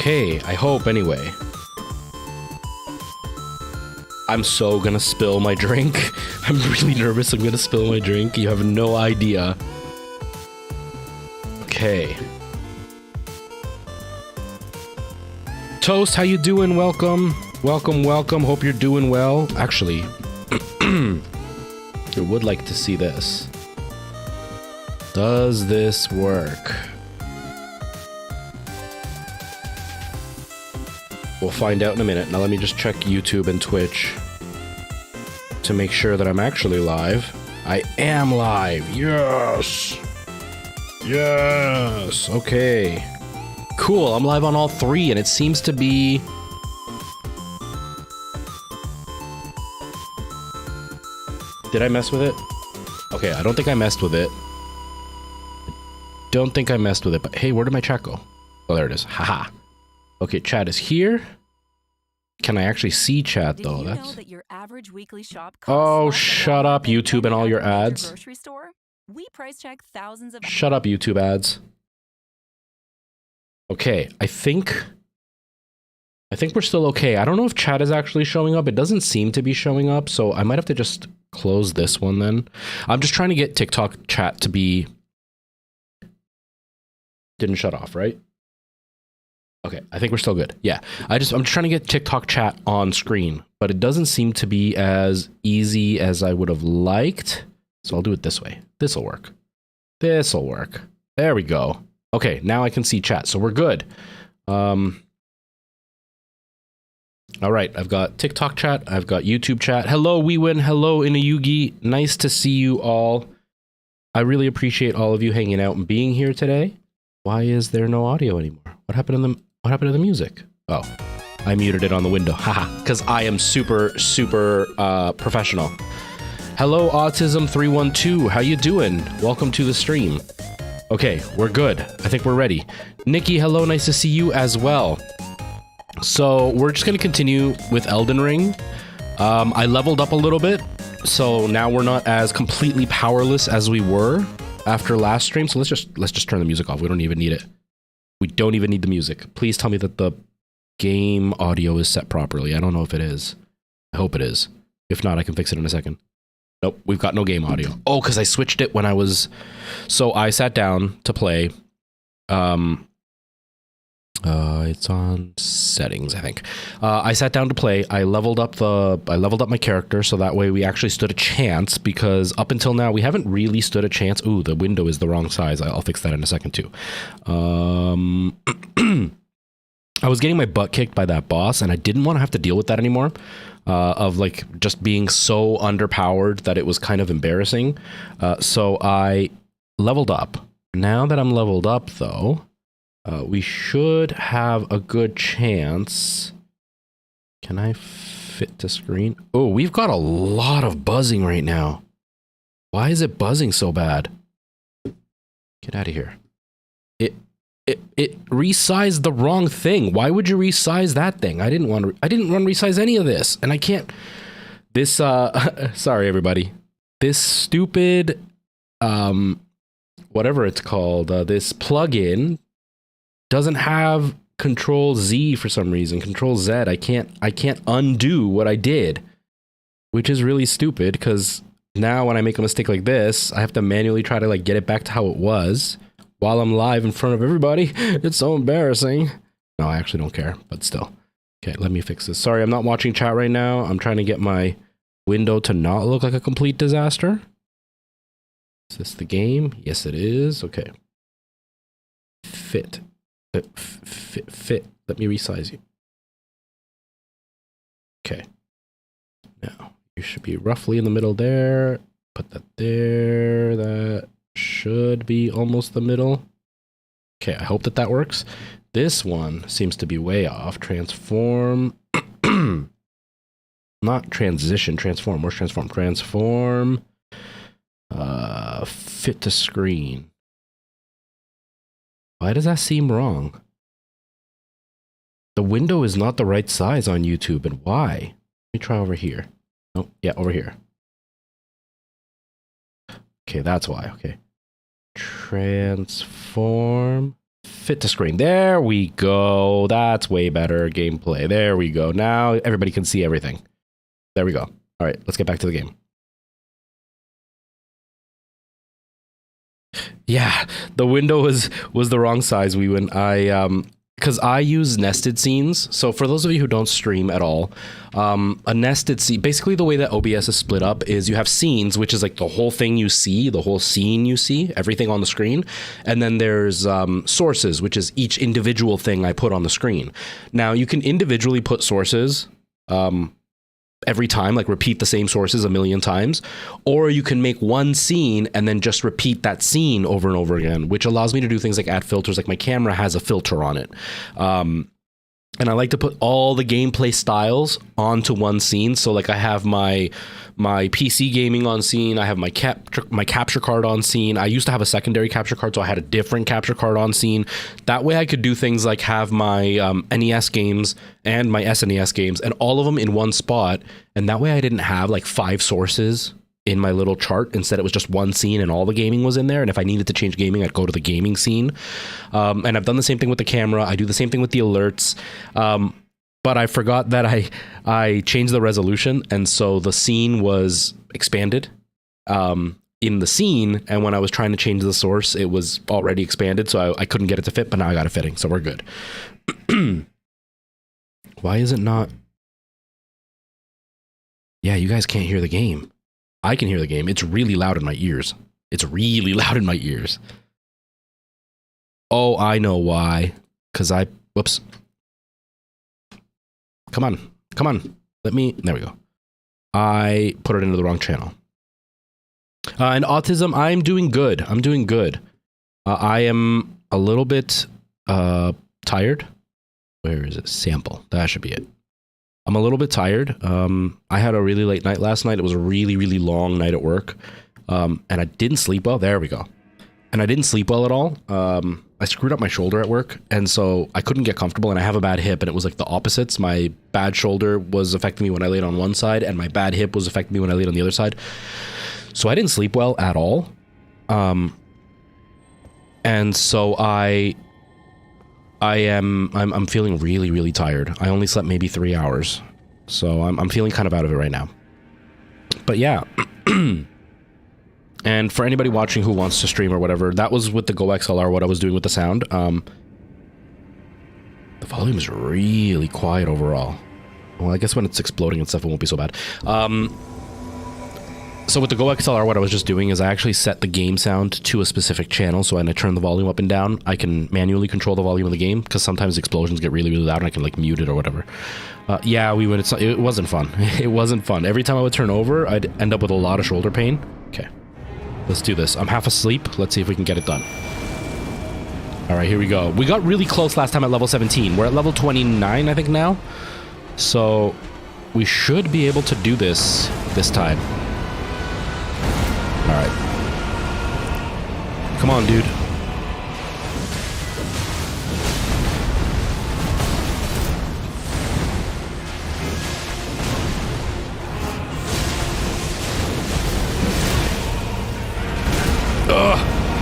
Okay, I hope anyway. I'm so gonna spill my drink. I'm really nervous I'm gonna spill my drink. You have no idea. Okay. Toast, how you doing? Welcome. Welcome, welcome. Hope you're doing well. Actually, I would like to see this. Does this work? We'll find out in a minute. Now let me just check YouTube and Twitch to make sure that I'm actually live. I am live. Yes. Yes. Okay. Cool. I'm live on all three, and it seems to be... Did I mess with it? Okay, I don't think I messed with it. Don't think I messed with it, but hey, where did my chat go? Oh, there it is. Haha. Okay, chat is here. Can I actually see chat though? That's... that your average weekly shop oh, shut up, YouTube and all your ads. Grocery store? We price check thousands of... Shut up, YouTube ads. Okay, I think we're still okay. I don't know if chat is actually showing up. It doesn't seem to be showing up, so I might have to just close this one then. I'm just trying to get TikTok chat to be... Didn't shut off, right? Okay, I think we're still good. Yeah, I'm just trying to get TikTok chat on screen, but it doesn't seem to be as easy as I would have liked. So I'll do it this way. This'll work. This'll work. There we go. Okay, now I can see chat, so we're good. All right, I've got TikTok chat. I've got YouTube chat. Hello, WeWin. Hello, Inuyugi. Nice to see you all. I really appreciate all of you hanging out and being here today. Why is there no audio anymore? What happened to the music? Oh, I muted it on the window. Haha, because I am super professional. Hello, Autism312. How you doing? Welcome to the stream. Okay, we're good. I think we're ready. Nikki, hello. Nice to see you as well. So we're just going to continue with Elden Ring. I leveled up a little bit, so now we're not as completely powerless as we were after last stream. So let's just turn the music off. We don't even need it. We don't even need the music. Please tell me that the game audio is set properly. I don't know if it is. I hope it is. If not, I can fix it in a second. Nope, we've got no game audio. Oh, because I switched it when I was... So I sat down to play. It's on settings, I think. I sat down to play. I leveled up my character, so that way we actually stood a chance, because up until now we haven't really stood a chance. Ooh, the window is the wrong size. I'll fix that in a second too. I was getting my butt kicked by that boss, and I didn't want to have to deal with that anymore. Of like just being so underpowered that it was kind of embarrassing. So I leveled up. Now that I'm leveled up, though, we should have a good chance. Can I fit to screen? Oh, we've got a lot of buzzing right now. Why is it buzzing so bad? Get out of here. It resized the wrong thing. Why would you resize that thing? I didn't want to resize any of this, and I can't. This sorry everybody. This stupid whatever it's called, this plugin doesn't have Control Z for some reason. Control Z. I can't undo what I did, which is really stupid, because now when I make a mistake like this, I have to manually try to like get it back to how it was while I'm live in front of everybody. It's so embarrassing. No, I actually don't care, but still. Okay, let me fix this. Sorry, I'm not watching chat right now. I'm trying to get my window to not look like a complete disaster. Is this the game? Yes, it is. Okay. Fit. Fit. Let me resize you. Okay. Now, you should be roughly in the middle there. Put that there. That should be almost the middle. Okay, I hope that works. This one seems to be way off. Transform. Not transition. Transform. Where's transform? Transform. Fit to screen. Why does that seem wrong? The window is not the right size on YouTube, and why? Let me try over here. Oh, yeah, over here. Okay, that's why. Okay. Transform. Fit to screen. There we go. That's way better gameplay. There we go. Now everybody can see everything. There we go. All right, let's get back to the game. Yeah, the window was the wrong size. Because I use nested scenes. So for those of you who don't stream at all, a nested scene, basically the way that OBS is split up is you have scenes, which is like the whole thing you see, the whole scene you see, everything on the screen. And then there's sources, which is each individual thing I put on the screen. Now you can individually put sources every time, like repeat the same sources a million times, or you can make one scene and then just repeat that scene over and over again, which allows me to do things like add filters. Like my camera has a filter on it. And I like to put all the gameplay styles onto one scene. So like I have my PC gaming on scene. I have my capture card on scene. I used to have a secondary capture card, so I had a different capture card on scene. That way I could do things like have my NES games and my SNES games and all of them in one spot. And that way I didn't have like 5 sources in my little chart. Instead it was just one scene and all the gaming was in there. And if I needed to change gaming, I'd go to the gaming scene. And I've done the same thing with the camera. I do the same thing with the alerts. But I forgot that I changed the resolution, and so the scene was expanded in the scene, and when I was trying to change the source, it was already expanded, so I couldn't get it to fit, but now I got it fitting, so we're good. Why is it not? Yeah, you guys can't hear the game. I can hear the game. It's really loud in my ears. It's really loud in my ears. Oh, I know why. Because whoops. Come on. There we go. I put it into the wrong channel. And autism, I'm doing good. I am a little bit tired. Where is it? Sample. That should be it. I'm a little bit tired. I had a really late night last night. It was a really, really long night at work. And I didn't sleep well. There we go. And I didn't sleep well at all. I screwed up my shoulder at work, and so I couldn't get comfortable, and I have a bad hip, and it was like the opposites. My bad shoulder was affecting me when I laid on one side, and my bad hip was affecting me when I laid on the other side. So I didn't sleep well at all. And so I'm feeling really, really tired. I only slept maybe 3 hours. So I'm feeling kind of out of it right now. But yeah. And for anybody watching who wants to stream or whatever, that was with the Go XLR, what I was doing with the sound. The volume is really quiet overall. Well, I guess when it's exploding and stuff, it won't be so bad. So with the Go XLR, what I was just doing is I actually set the game sound to a specific channel. So when I turn the volume up and down, I can manually control the volume of the game, because sometimes explosions get really, really loud and I can like mute it or whatever. Yeah, it wasn't fun. It wasn't fun. Every time I would turn over, I'd end up with a lot of shoulder pain. Okay. Let's do this. I'm half asleep. Let's see if we can get it done. All right, here we go. We got really close last time at level 17. We're at level 29, I think, now. So we should be able to do this time. All right. Come on, dude.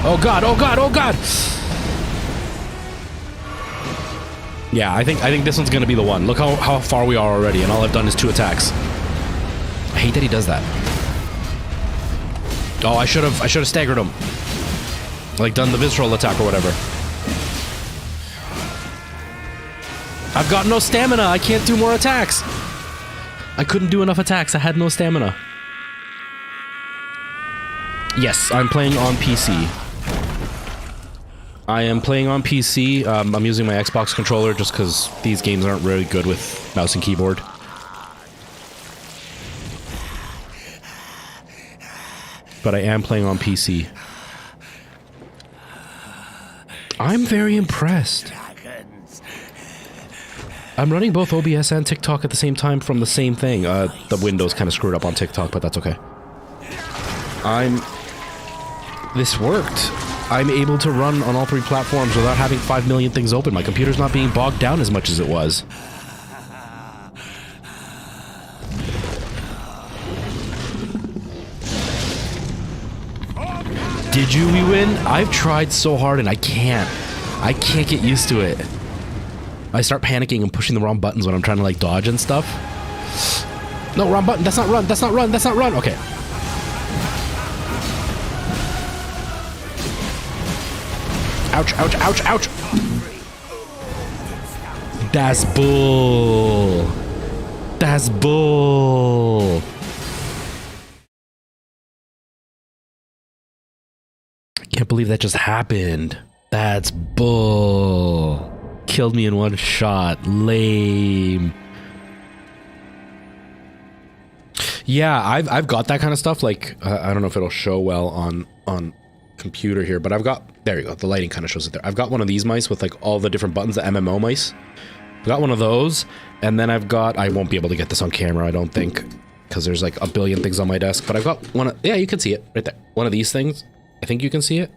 Oh god, oh god, oh god! Yeah, I think this one's gonna be the one. Look how far we are already, and all I've done is 2 attacks. I hate that he does that. Oh, I should have staggered him. Like done the visceral attack or whatever. I've got no stamina, I can't do more attacks. I couldn't do enough attacks, I had no stamina. Yes, I'm playing on PC. I am playing on PC. I'm using my Xbox controller just because these games aren't really good with mouse and keyboard. But I am playing on PC. I'm very impressed. I'm running both OBS and TikTok at the same time from the same thing. The window's kind of screwed up on TikTok, but that's okay. This worked. I'm able to run on all 3 platforms without having 5 million things open. My computer's not being bogged down as much as it was. Did you win? I've tried so hard and I can't. I can't get used to it. I start panicking and pushing the wrong buttons when I'm trying to like dodge and stuff. No, wrong button. That's not run. That's not run. That's not run. Okay. Ouch, ouch, ouch, ouch. That's bull. That's bull. I can't believe that just happened. That's bull. Killed me in one shot. Lame. Yeah, I've got that kind of stuff. Like I don't know if it'll show well on computer here, but I've got, there you go, the lighting kind of shows it there. I've got one of these mice with like all the different buttons, the MMO mice. I've got one of those, and then I've got, I won't be able to get this on camera, I don't think, because there's like a billion things on my desk, but I've got one of, yeah, you can see it right there. One of these things. I think you can see it.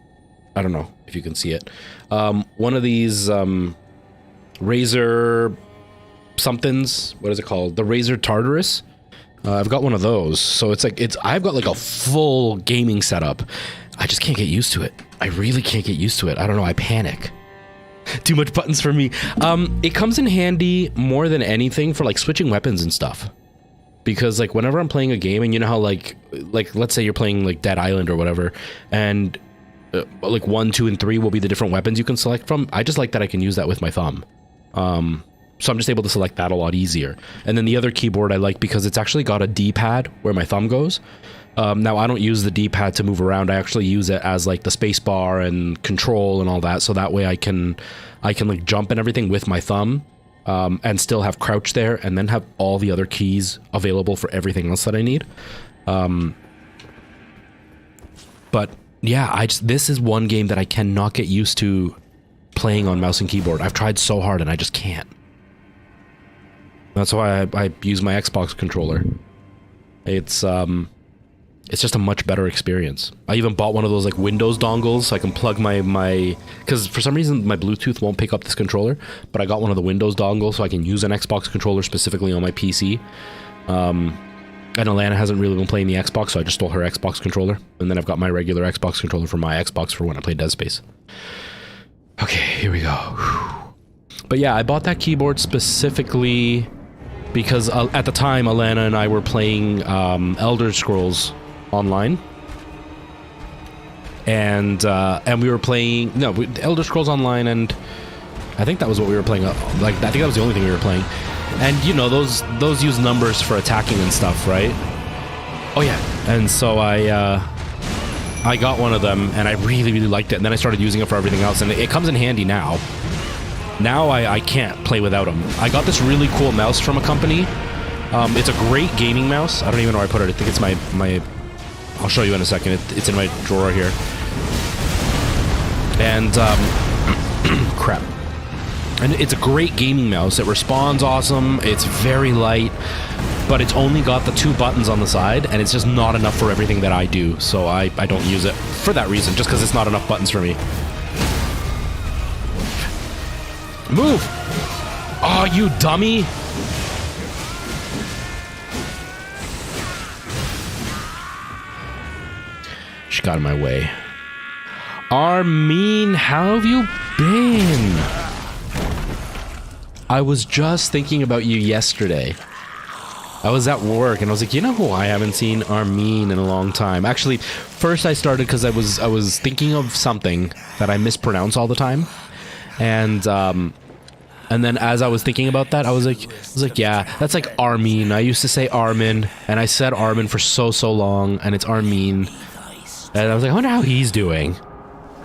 I don't know if you can see it. One of these Razer somethings, what is it called? The Razer Tartarus. I've got one of those, so it's like, I've got like a full gaming setup. I just can't get used to it. I really can't get used to it. I don't know, I panic. Too much buttons for me. It comes in handy more than anything for like switching weapons and stuff. Because like whenever I'm playing a game, and you know how like let's say you're playing like Dead Island or whatever, and like 1, 2, and 3 will be the different weapons you can select from. I just like that I can use that with my thumb. So I'm just able to select that a lot easier. And then the other keyboard I like because it's actually got a D-pad where my thumb goes. Now I don't use the D-pad to move around. I actually use it as like the space bar and control and all that. So that way I can like jump and everything with my thumb, and still have crouch there, and then have all the other keys available for everything else that I need. But yeah, this is one game that I cannot get used to playing on mouse and keyboard. I've tried so hard and I just can't. That's why I use my Xbox controller. It's just a much better experience. I even bought one of those like Windows dongles so I can plug my because for some reason my Bluetooth won't pick up this controller, but I got one of the Windows dongles so I can use an Xbox controller specifically on my PC. And Alana hasn't really been playing the Xbox, so I just stole her Xbox controller, and then I've got my regular Xbox controller for my Xbox for when I play Dead Space. Okay, here we go. Whew. But yeah, I bought that keyboard specifically because at the time Alana and I were playing Elder Scrolls Online, and we were playing Elder Scrolls Online, and I think that was what we were playing. Like I think that was the only thing we were playing. And you know those use numbers for attacking and stuff, right? Oh yeah. And so I got one of them, and I really liked it. And then I started using it for everything else, and it comes in handy now. Now I can't play without them. I got this really cool mouse from a company. It's a great gaming mouse. I don't even know where I put it. I think it's my I'll show you in a second. It's in my drawer here. And crap. And it's a great gaming mouse. It responds awesome. It's very light, but it's only got the 2 buttons on the side, and it's just not enough for everything that I do. So I don't use it for that reason, just because it's not enough buttons for me. Move! Oh, you dummy! She got in my way. Armin, how have you been? I was just thinking about you yesterday. I was at work and I was like, you know who I haven't seen? Armin in a long time. Actually, first I started because I was thinking of something that I mispronounce all the time. And then as I was thinking about that, I was like, yeah, that's like Armin. I used to say Armin, and I said Armin for so long, and it's Armin. And I was like, I wonder how he's doing.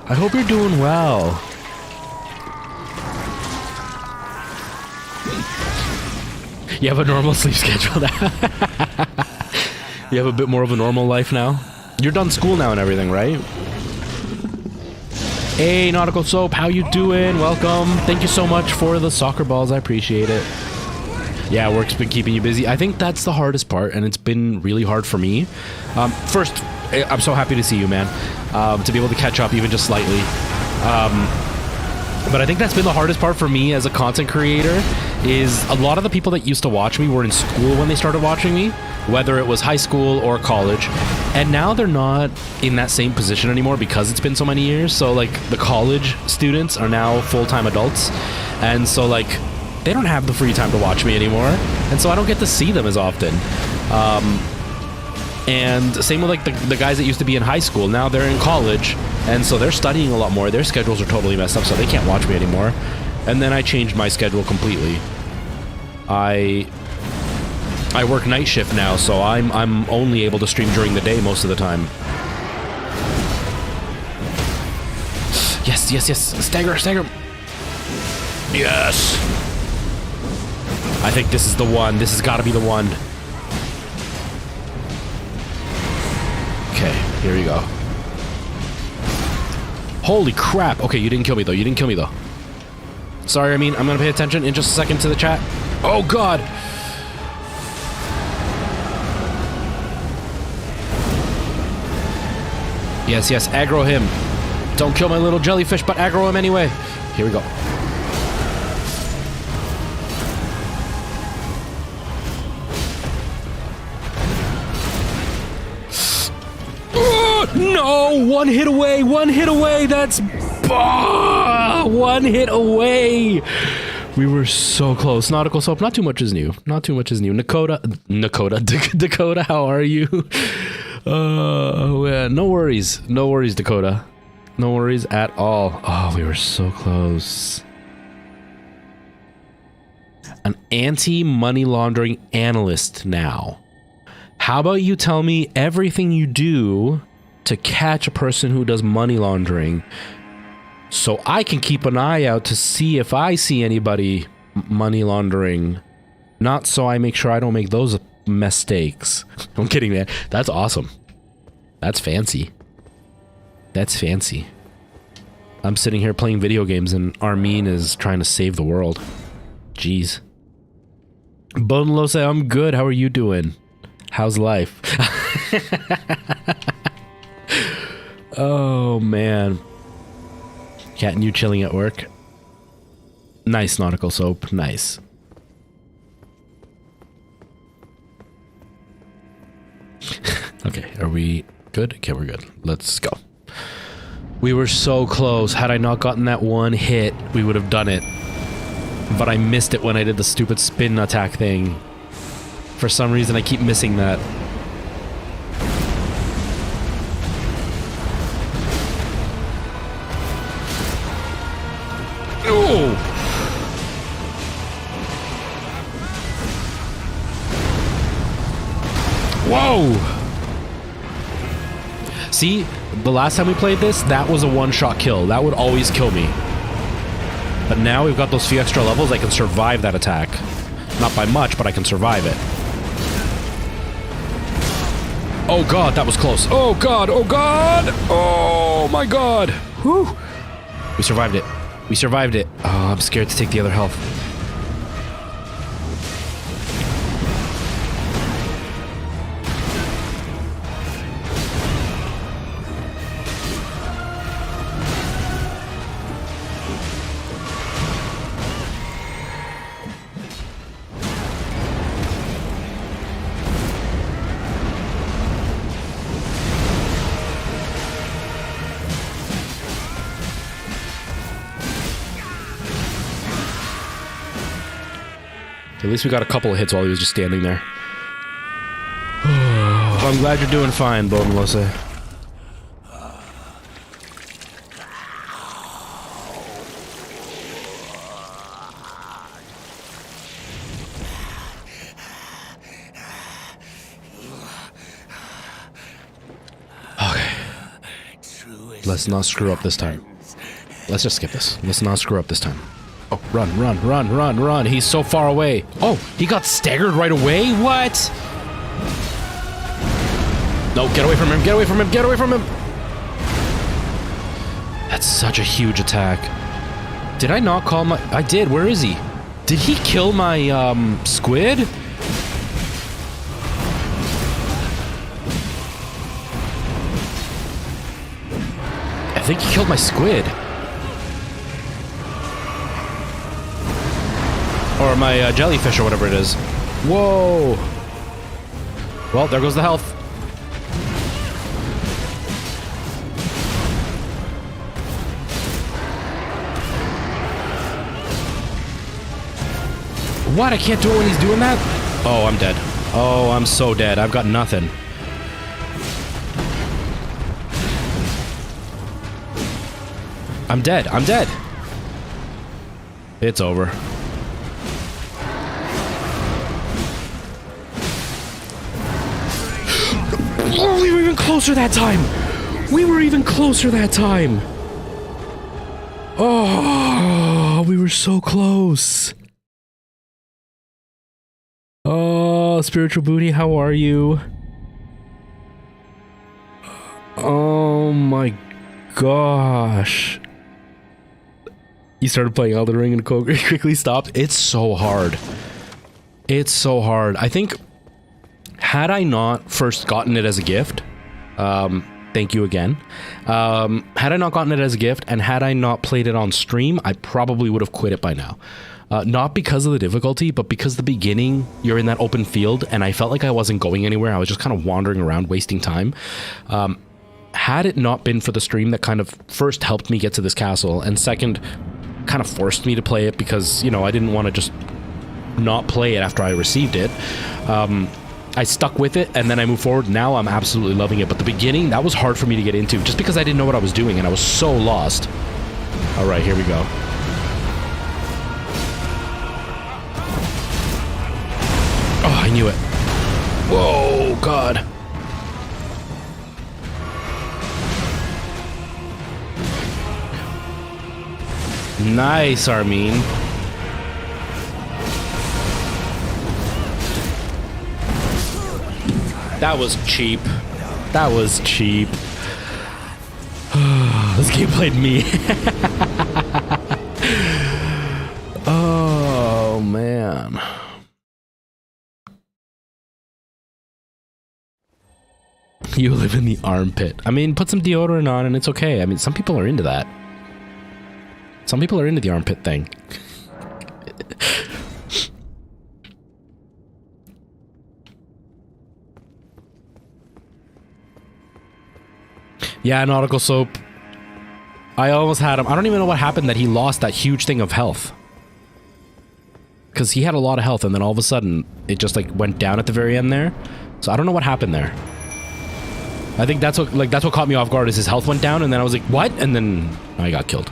I hope you're doing well. You have a normal sleep schedule now. You have a bit more of a normal life now. You're done school now and everything, right? Hey, Nautical Soap, how you doing? Welcome. Thank you so much for the soccer balls. I appreciate it. Yeah, work's been keeping you busy. I think that's the hardest part, and it's been really hard for me. First, I'm so happy to see you, man. To be able to catch up even just slightly. But I think that's been the hardest part for me as a content creator is a lot of the people that used to watch me were in school when they started watching me, whether it was high school or college. And now they're not in that same position anymore because it's been so many years. So like the college students are now full-time adults. And so like they don't have the free time to watch me anymore. And so I don't get to see them as often. And same with like the guys that used to be in high school. Now they're in college, and so they're studying a lot more. Their schedules are totally messed up, so they can't watch me anymore. And then I changed my schedule completely. I work night shift now, so I'm only able to stream during the day most of the time. Yes, yes, yes. Stagger, stagger. Yes. I think this is the one. This has got to be the one. Okay, here we go. Holy crap. Okay, you didn't kill me, though. You didn't kill me, though. Sorry, I mean, I'm going to pay attention in just a second to the chat. Oh, God. Yes, yes, aggro him. Don't kill my little jellyfish, but aggro him anyway. Here we go. No, one hit away, that's one hit away. We were so close. Nautical Soap, not too much is new. Dakota, how are you? Yeah, no worries, Dakota. No worries at all. Oh, we were so close. An anti-money laundering analyst now. How about you tell me everything you do to catch a person who does money laundering so I can keep an eye out to see if I see anybody money laundering, not so I make sure I don't make those mistakes. I'm kidding, man. That's awesome. That's fancy. That's fancy. I'm sitting here playing video games and Armin is trying to save the world. Jeez. Bonlose, I'm good. How are you doing? How's life? Oh, man. Cat and you chilling at work? Nice, Nautical Soap. Nice. Okay, are we good? Okay, we're good. Let's go. We were so close. Had I not gotten that one hit, we would have done it. But I missed it when I did the stupid spin attack thing. For some reason, I keep missing that. Oh! Whoa! See, the last time we played this, that was a one-shot kill. That would always kill me. But now we've got those few extra levels, I can survive that attack. Not by much, but I can survive it. Oh god, that was close. Oh god, oh god! Oh my god! Whew! We survived it. We survived it. Oh, I'm scared to take the other health. At least we got a couple of hits while he was just standing there. I'm glad you're doing fine, Bo Melissa. Okay. Let's not screw up this time. Let's just skip this. Let's not screw up this time. Oh, run, run, run, run, run. He's so far away. Oh, he got staggered right away? What? No, get away from him, get away from him, get away from him. That's such a huge attack. Did I not call my... I did, where is he? Did he kill my, squid? I think he killed my squid. Or my jellyfish or whatever it is. Whoa! Well, there goes the health. What? I can't do it when he's doing that? Oh, I'm dead. Oh, I'm so dead. I've got nothing. I'm dead. I'm dead. It's over. Oh, we were even closer that time. We were even closer that time. Oh, we were so close. Oh, Spiritual Booty, how are you? Oh my gosh. You started playing Elden Ring and quickly stopped. It's so hard. It's so hard. I think had I not first gotten it as a gift, thank you again. Had I not gotten it as a gift and had I not played it on stream, I probably would have quit it by now. Not because of the difficulty, but because the beginning, you're in that open field and I felt like I wasn't going anywhere. I was just kind of wandering around, wasting time. Had it not been for the stream that kind of first helped me get to this castle and second kind of forced me to play it because, you know, I didn't want to just not play it after I received it. I stuck with it and then I moved forward. Now I'm absolutely loving it. But the beginning, that was hard for me to get into just because I didn't know what I was doing and I was so lost. All right, here we go. Oh, I knew it. Whoa, God. Nice, Armin. That was cheap. That was cheap. This game played me. Oh, man. You live in the armpit. I mean, put some deodorant on and it's okay. I mean, some people are into that. Some people are into the armpit thing. Yeah, Nautical Soap. I almost had him. I don't even know what happened that he lost that huge thing of health. Because he had a lot of health and then all of a sudden it just like went down at the very end there. So I don't know what happened there. I think that's what caught me off guard is his health went down and then I was like, what? And then I got killed.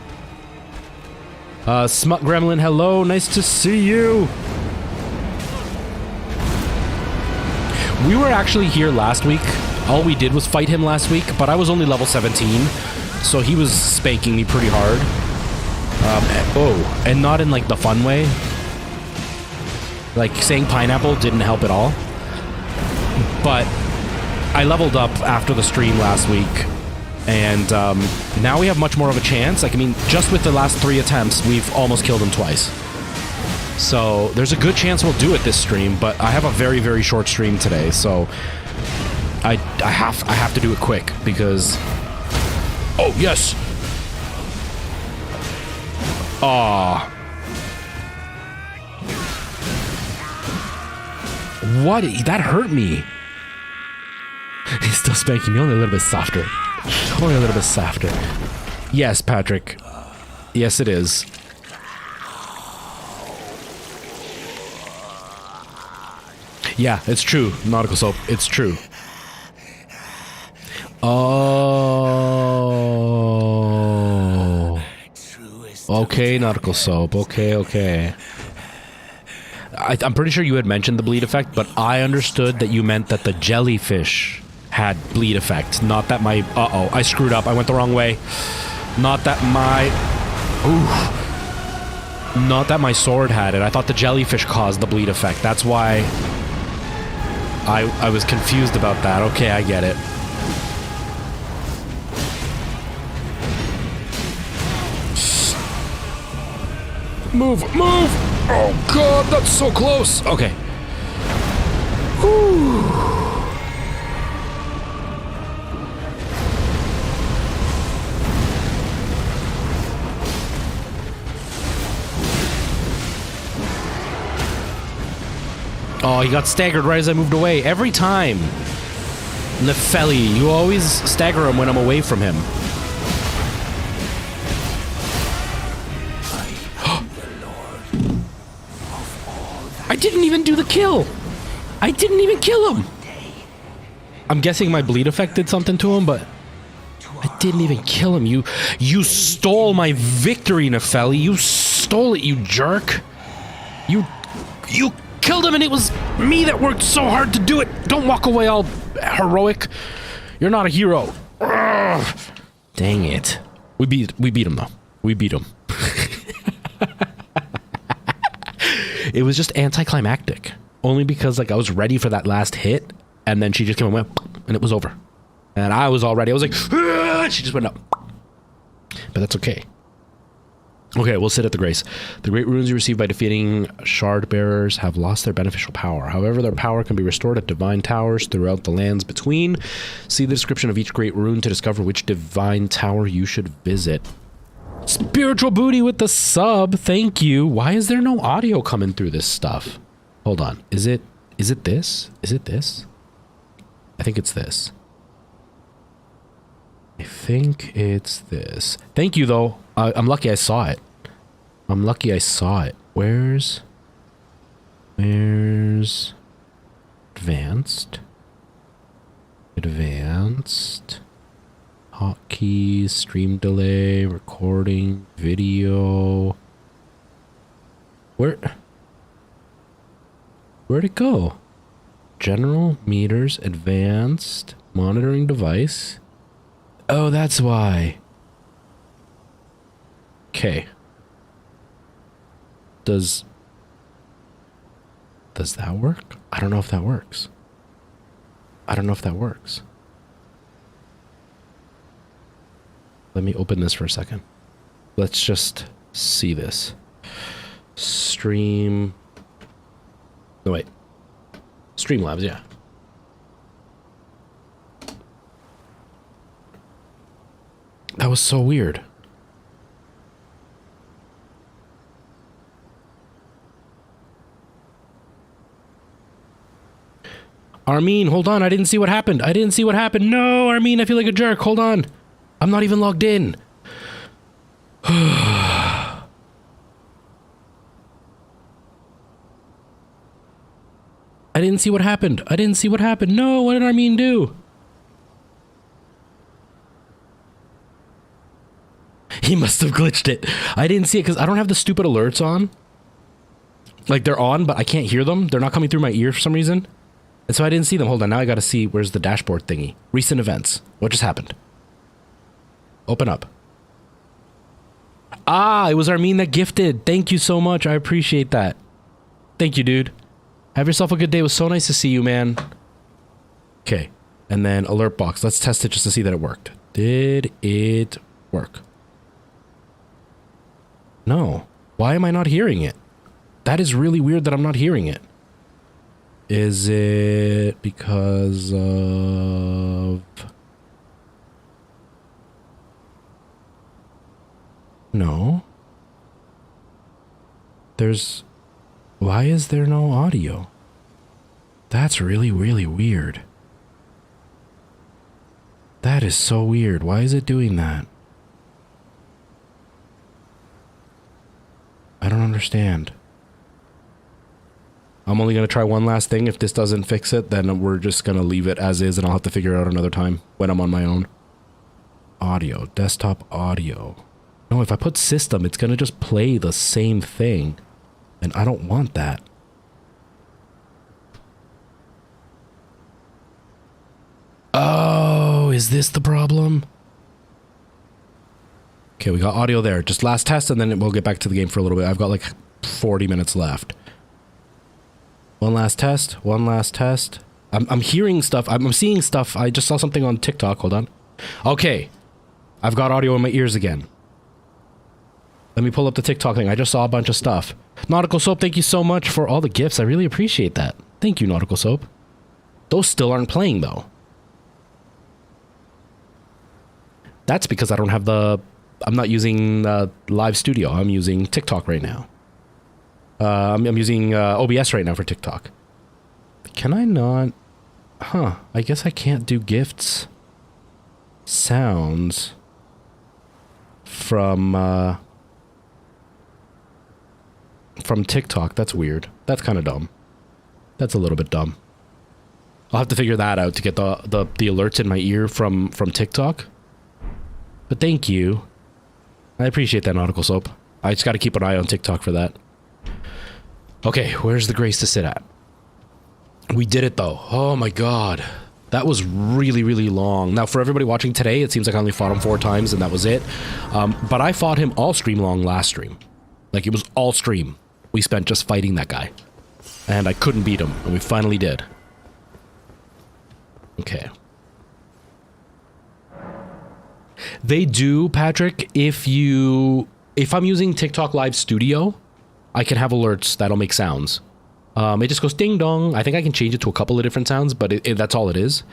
Smut Gremlin, hello, nice to see you. We were actually here last week. All we did was fight him last week, but I was only level 17, so he was spanking me pretty hard. And not in like the fun way. Like saying pineapple didn't help at all. But I leveled up after the stream last week. And now we have much more of a chance. Like, I mean, just with the last 3 attempts, we've almost killed him twice. So there's a good chance we'll do it this stream, but I have a very, very short stream today, so I have to do it quick because... Oh, yes! Aw. What? That hurt me. He's still spanking me, only a little bit softer. Only a little bit softer. Yes, Patrick. Yes, it is. Yeah, it's true, Nautical Soap. It's true. Oh. Okay, Nautical Soap. Okay, okay. I'm pretty sure you had mentioned the bleed effect, but I understood that you meant that the jellyfish had bleed effect, not that my... Uh-oh, I screwed up. I went the wrong way. Not that my... Ooh. Not that my sword had it. I thought the jellyfish caused the bleed effect. That's why I was confused about that. Okay, I get it. Move, move! Oh god, that's so close! Okay. Whew. Oh, he got staggered right as I moved away. Every time. Nefelli, you always stagger him when I'm away from him. I didn't even do the kill. I didn't even kill him. I'm guessing my bleed effect did something to him, but I didn't even kill him. You stole my victory, Nefelli. You stole it, you jerk. You killed him, and it was me that worked so hard to do it. Don't walk away all heroic. You're not a hero. Ugh. Dang it. We beat him though. We beat him. It was just anticlimactic. Only because like I was ready for that last hit, and then she just came and went, and it was over. And I was all ready. I was like, ah! She just went up. But that's okay. Okay, we'll sit at the grace. The great runes you receive by defeating shard bearers have lost their beneficial power. However, their power can be restored at divine towers throughout the lands between. See the description of each great rune to discover which divine tower you should visit. Spiritual Booty with the sub. Thank you. Why is there no audio coming through this stuff? Hold on. Is it this? Is it this? I think it's this. I think it's this. Thank you, though. I'm lucky I saw it. I'm lucky I saw it. Where's advanced? Advanced. Hotkeys, stream delay, recording, video. Where'd it go? General, meters, advanced, monitoring device. Oh, that's why. Okay. Does that work? I don't know if that works. I don't know if that works. Let me open this for a second. Let's just see this. Stream. No, wait. Streamlabs, yeah. That was so weird. Armin, hold on. I didn't see what happened. I didn't see what happened. No, Armin, I feel like a jerk. Hold on. I'm not even logged in. I didn't see what happened. I didn't see what happened. No, what did Armin do? He must have glitched it. I didn't see it because I don't have the stupid alerts on. Like, they're on, but I can't hear them. They're not coming through my ear for some reason. And so I didn't see them. Hold on. Now I got to see where's the dashboard thingy. Recent events. What just happened? Open up. Ah, it was Armin that gifted. Thank you so much. I appreciate that. Thank you, dude. Have yourself a good day. It was so nice to see you, man. Okay. And then alert box. Let's test it just to see that it worked. Did it work? No. Why am I not hearing it? That is really weird that I'm not hearing it. Is it because of... No. Why is there no audio? That's really, really weird. That is so weird. Why is it doing that? I don't understand. I'm only going to try one last thing. If this doesn't fix it, then we're just going to leave it as is and I'll have to figure it out another time when I'm on my own. Audio. Desktop audio. No, if I put system, it's going to just play the same thing. And I don't want that. Oh, is this the problem? Okay, we got audio there. Just last test and then we'll get back to the game for a little bit. I've got like 40 minutes left. One last test. One last test. I'm hearing stuff. I'm seeing stuff. I just saw something on TikTok. Hold on. Okay. I've got audio in my ears again. Let me pull up the TikTok thing. I just saw a bunch of stuff. Nautical Soap, thank you so much for all the gifts. I really appreciate that. Thank you, Nautical Soap. Those still aren't playing, though. That's because I don't have the... I'm not using Live Studio. I'm using TikTok right now. I'm using OBS right now for TikTok. Can I not? Huh. I guess I can't do gifts. Sounds. From TikTok. That's weird. That's kind of dumb. That's a little bit dumb. I'll have to figure that out to get the alerts in my ear from TikTok. But thank you. I appreciate that, Nautical Soap. I just got to keep an eye on TikTok for that. Okay, where's the grace to sit at? We did it though. Oh my god. That was really, really long. Now, for everybody watching today, it seems like I only fought him 4 times and that was it. But I fought him all stream long last stream. Like, it was all stream. We spent just fighting that guy. And I couldn't beat him, and we finally did. Okay. They do, Patrick, if I'm using TikTok Live Studio, I can have alerts that'll make sounds. It just goes ding dong. I think I can change it to a couple of different sounds, but that's all it is.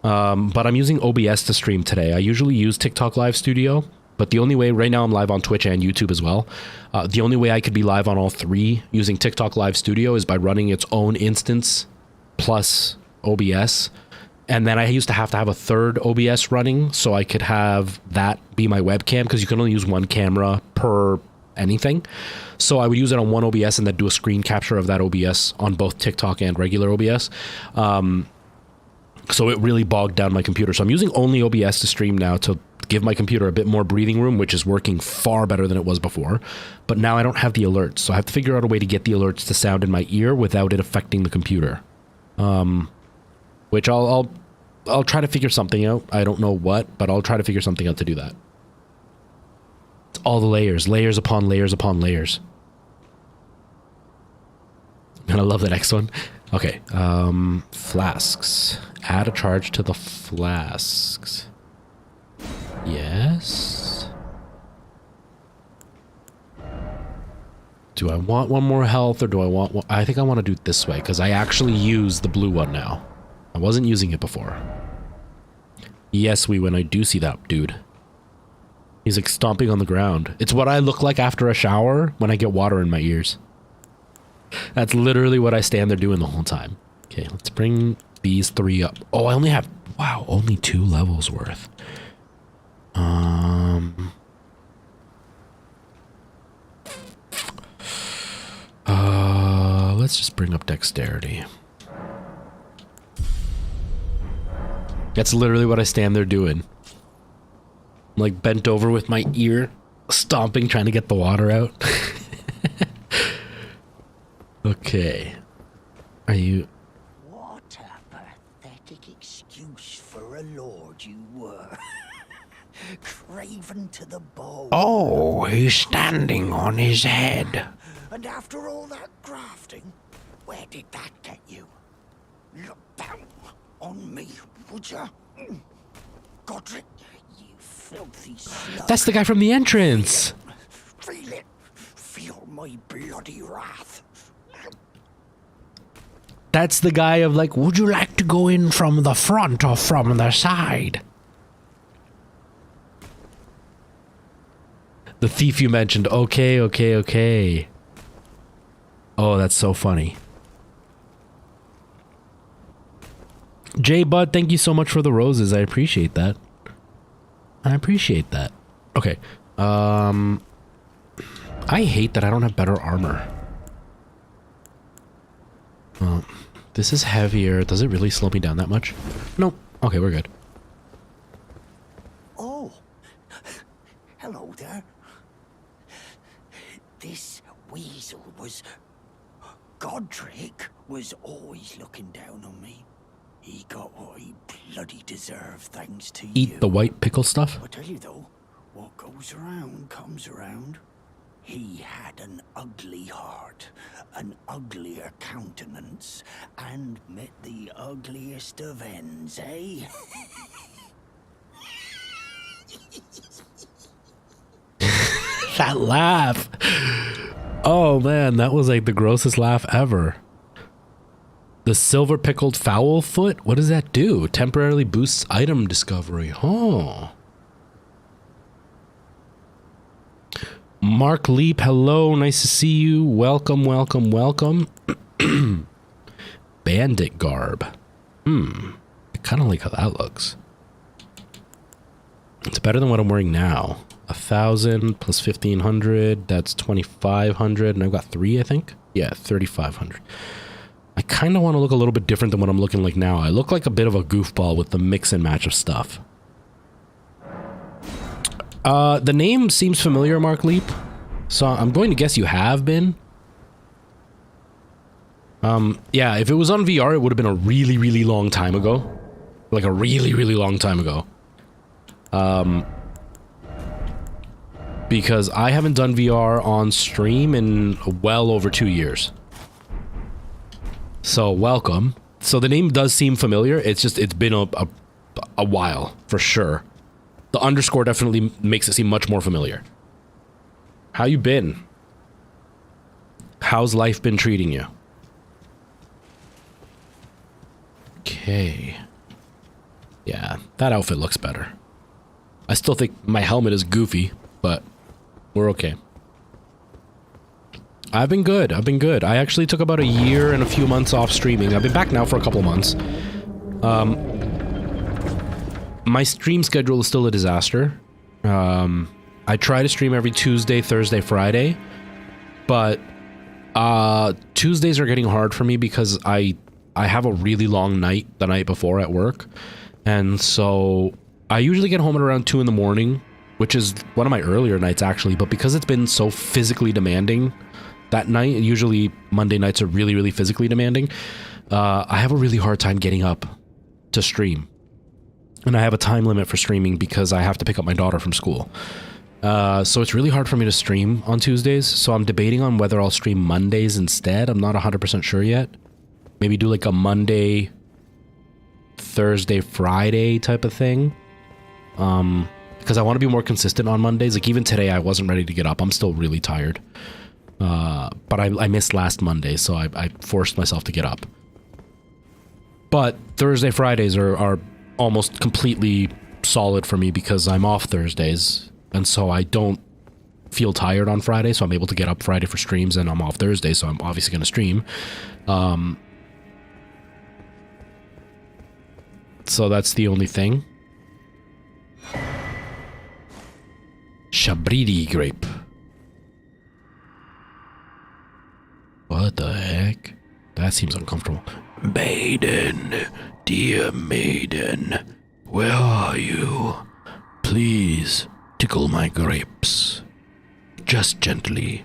But I'm using OBS to stream today. I usually use TikTok Live Studio, but the only way, right now I'm live on Twitch and YouTube as well. The only way I could be live on all 3 using TikTok Live Studio is by running its own instance plus OBS. And then I used to have a third OBS running so I could have that be my webcam, because you can only use 1 camera per anything. So I would use it on one OBS and then do a screen capture of that OBS on both TikTok and regular OBS. So it really bogged down my computer. So I'm using only OBS to stream now to give my computer a bit more breathing room, which is working far better than it was before. But now I don't have the alerts, so I have to figure out a way to get the alerts to sound in my ear without it affecting the computer. Which I'll try to figure something out. I don't know what, but I'll try to figure something out to do that. It's all the layers upon layers upon layers. And I love the next one. Okay, flasks. Add a charge to the flasks. Yes. Do I want one more health or do I want one? I think I want to do it this way because I actually use the blue one now. I wasn't using it before. Yes, when I do see that dude. He's like stomping on the ground. It's what I look like after a shower when I get water in my ears. That's literally what I stand there doing the whole time. Okay, let's bring these 3 up. Oh, I only have, wow, only 2 levels worth. Let's just bring up dexterity. That's literally what I stand there doing. I'm like bent over with my ear, stomping, trying to get the water out. Okay. Are you... What a pathetic excuse for a lord you were. Craven to the bone. Oh, he's standing on his head. And after all that grafting, where did that get you? Look down on me, would ya? Godric, you filthy slug. That's the guy from the entrance. Feel it. Feel my bloody wrath. That's the guy of like, would you like to go in from the front or from the side? The thief you mentioned. Okay. Oh, that's so funny. J Bud, thank you so much for the roses. I appreciate that. Okay. I hate that I don't have better armor. Well, this is heavier. Does it really slow me down that much? Nope. Okay, we're good. Oh, hello there. This weasel was... Godric was always looking down on me. He got what he bloody deserved thanks to you. Eat the white pickle stuff? I tell you though, what goes around comes around. He had an ugly heart, an uglier countenance, and met the ugliest of ends, eh? That laugh. Oh man, that was like the grossest laugh ever. The silver pickled fowl foot? What does that do? Temporarily boosts item discovery. Oh. Mark Leap, hello. Nice to see you. Welcome. bandit garb. I kind of like how that looks. It's better than what I'm wearing now. 1,000 plus 1,500, that's 2,500, and I've got 3, I think. Yeah, 3,500. I kind of want to look a little bit different than what I'm looking like now. I look like a bit of a goofball with the mix and match of stuff. The name seems familiar, Mark Leap. So I'm going to guess you have been. Yeah, if it was on VR, it would have been a really, really long time ago. Like a really, really long time ago. Because I haven't done VR on stream in well over 2 years. So welcome. So the name does seem familiar. It's just, it's been a while for sure. The underscore definitely makes it seem much more familiar. How you been? How's life been treating you? Okay. Yeah, that outfit looks better. I still think my helmet is goofy, but we're okay. I've been good. I actually took about a year and a few months off streaming. I've been back now for a couple months. My stream schedule is still a disaster. I try to stream every Tuesday, Thursday, Friday, but Tuesdays are getting hard for me because I have a really long night the night before at work, and so I usually get home at around 2 in the morning, which is one of my earlier nights actually, but because it's been so physically demanding that night, usually Monday nights are really, really physically demanding, I have a really hard time getting up to stream. And I have a time limit for streaming because I have to pick up my daughter from school. So it's really hard for me to stream on Tuesdays, so I'm debating on whether I'll stream Mondays instead. I'm not 100% sure yet. Maybe do like a Monday, Thursday, Friday type of thing. Because I want to be more consistent on Mondays. Like even today, I wasn't ready to get up. I'm still really tired. But I missed last Monday, so I forced myself to get up. But Thursday, Fridays are almost completely solid for me because I'm off Thursdays. And so I don't feel tired on Friday, so I'm able to get up Friday for streams, and I'm off Thursday, so I'm obviously going to stream. So that's the only thing. Shabridi grape. What the heck? That seems uncomfortable. Maiden, dear maiden, where are you? Please tickle my grapes. Just gently.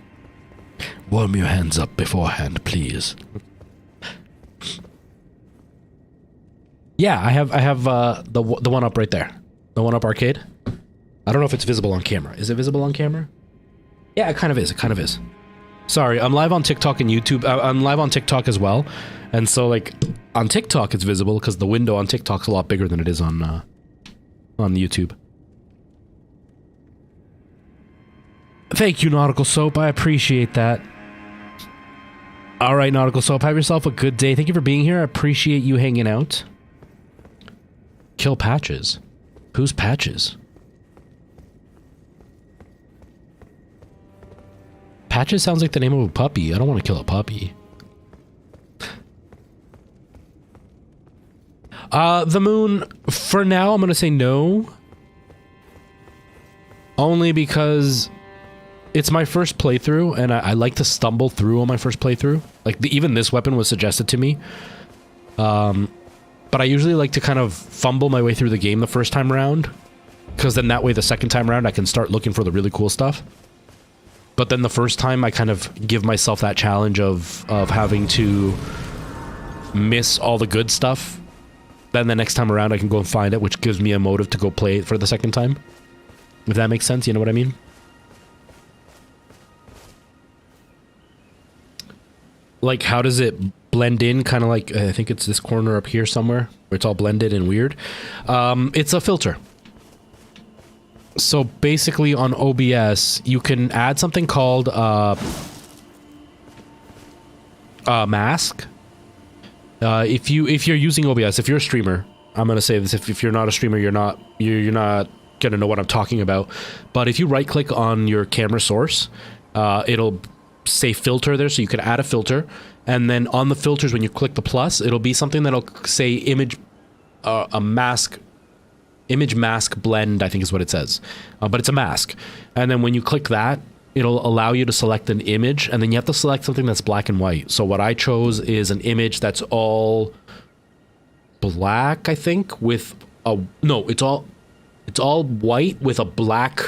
Warm your hands up beforehand, please. Yeah, I have the one up right there. The one up arcade. I don't know if it's visible on camera. Is it visible on camera? Yeah, it kind of is. It kind of is. Sorry, I'm live on TikTok and YouTube. I'm live on TikTok as well. And so, like, on TikTok it's visible because the window on TikTok's a lot bigger than it is on YouTube. Thank you, Nautical Soap. I appreciate that. All right, Nautical Soap, have yourself a good day. Thank you for being here. I appreciate you hanging out. Kill Patches. Who's Patches? Patches sounds like the name of a puppy. I don't want to kill a puppy. The moon, for now, I'm going to say no. Only because it's my first playthrough, and I like to stumble through on my first playthrough. Like, even this weapon was suggested to me. But I usually like to kind of fumble my way through the game the first time around, because then that way the second time around I can start looking for the really cool stuff. But then the first time I kind of give myself that challenge of having to miss all the good stuff. Then the next time around I can go and find it, which gives me a motive to go play it for the second time. If that makes sense, you know what I mean? Like, how does it blend in? Kind of like, I think it's this corner up here somewhere, where it's all blended and weird. It's a filter. So basically on OBS, you can add something called a mask. If you're using OBS, if you're a streamer, I'm gonna say this. If you're not a streamer, you're not gonna know what I'm talking about. But if you right click on your camera source, it'll say filter there, so you can add a filter, And then on the filters, when you click the plus, it'll be something that'll say image mask blend, I think is what it says. But it's a mask. And then when you click that, it'll allow you to select an image, and then you have to select something that's black and white. So what I chose is an image that's all black, I think, with a, no, it's all white with a black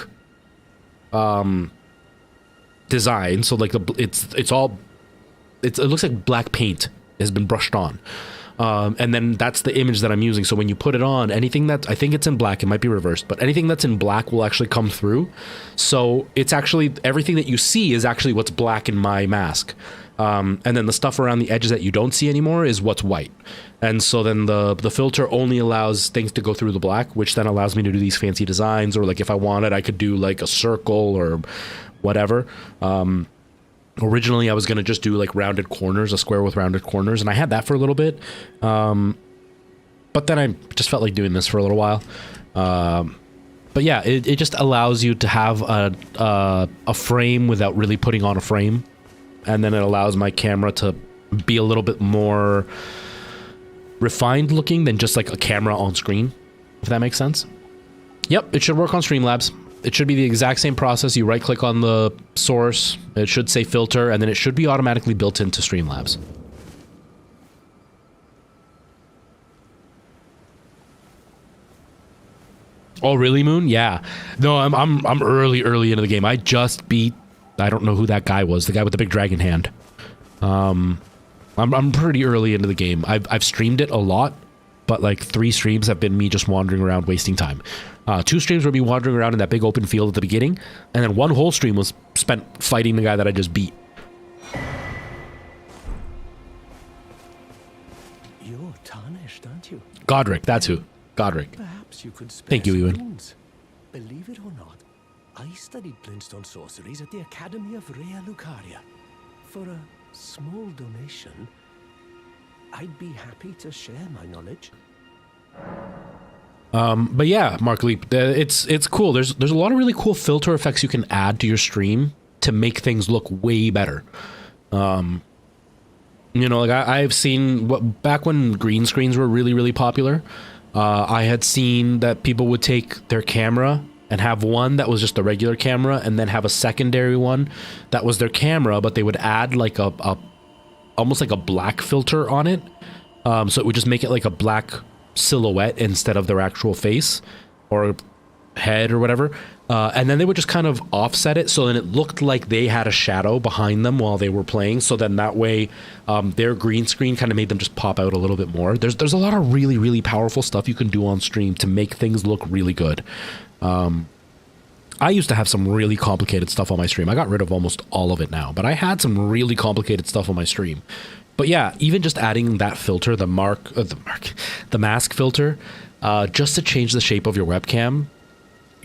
design. So like it looks like black paint has been brushed on. And then that's the image that I'm using. So when you put it on, anything that, I think it's in black, it might be reversed, but anything that's in black will actually come through. So it's actually, everything that you see is actually what's black in my mask. And then the stuff around the edges that you don't see anymore is what's white. And so then the filter only allows things to go through the black, which then allows me to do these fancy designs, or like if I wanted, I could do like a circle or whatever. Originally, I was going to just do like rounded corners, a square with rounded corners, and I had that for a little bit. But then I just felt like doing this for a little while. But yeah, it just allows you to have a frame without really putting on a frame. And then it allows my camera to be a little bit more refined looking than just like a camera on screen, if that makes sense. Yep, it should work on Streamlabs. It should be the exact same process. You right click on the source, it should say filter, and then it should be automatically built into Streamlabs. Oh really, Moon? Yeah. No, I'm early into the game. I just beat, I don't know who that guy was, the guy with the big dragon hand. I'm pretty early into the game. I've streamed it a lot, but like 3 streams have been me just wandering around wasting time. 2 streams were me wandering around in that big open field at the beginning, and then 1 whole stream was spent fighting the guy that I just beat. You're tarnished, aren't you? Godric, that's who. Godric. Perhaps you could spare Thank you, some Ewan. runes. Believe it or not, I studied Glintstone sorceries at the Academy of Rea Lucaria. For a small donation, I'd be happy to share my knowledge. But yeah, Mark Leap, it's cool. There's a lot of really cool filter effects you can add to your stream to make things look way better. You know, like I've seen back when green screens were really popular. I had seen that people would take their camera and have one that was just a regular camera, and then have a secondary one that was their camera, but they would add like almost like a black filter on it. So it would just make it like a black silhouette instead of their actual face or head or whatever. And then they would just kind of offset it so then it looked like they had a shadow behind them while they were playing. So then that way their green screen kind of made them just pop out a little bit more. There's a lot of really powerful stuff you can do on stream to make things look really good. I used to have some really complicated stuff on my stream. I got rid of almost all of it now, but I had some really complicated stuff on my stream. But yeah, even just adding that filter, the mask filter, just to change the shape of your webcam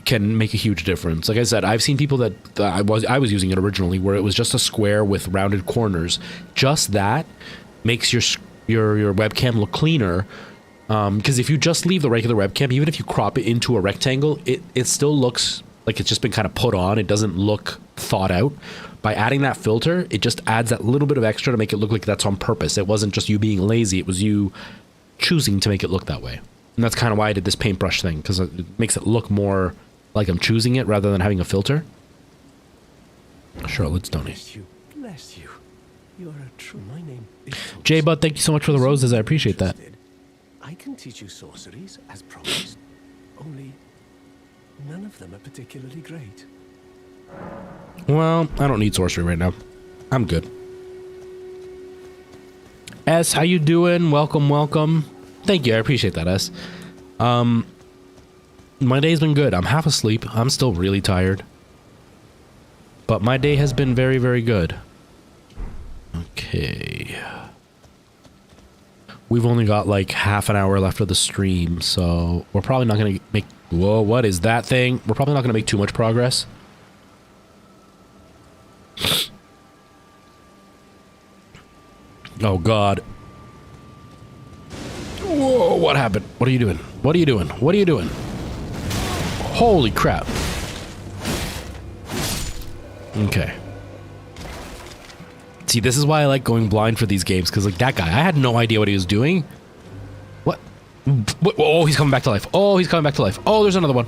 can make a huge difference. Like I said, I've seen people that I was using it originally where it was just a square with rounded corners. Just that makes your webcam look cleaner. Because if you just leave the regular webcam, even if you crop it into a rectangle, it still looks like it's just been kind of put on. It doesn't look thought out. By adding that filter, it just adds that little bit of extra to make it look like that's on purpose. It wasn't just you being lazy, it was you choosing to make it look that way. And that's kind of why I did this paintbrush thing, because it makes it look more like I'm choosing it rather than having a filter. Sure, let's donate. Bless you. You're a true. My name is Jay Bud, thank you so much for the roses. I appreciate that. I can teach you sorceries as promised. Only none of them are particularly great. Well, I don't need sorcery right now. I'm good. S, how you doing? Welcome. Thank you. I appreciate that, S. My day's been good. I'm half asleep. I'm still really tired. But my day has been very good. Okay. We've only got like half an hour left of the stream, so we're probably not going to make... Whoa, what is that thing? We're probably not going to make too much progress. Oh, God. Whoa, what happened? What are you doing? What are you doing? What are you doing? Holy crap. Okay. See, this is why I like going blind for these games, because like that guy, I had no idea what he was doing. What? Oh, he's coming back to life. Oh, he's coming back to life. Oh, there's another one.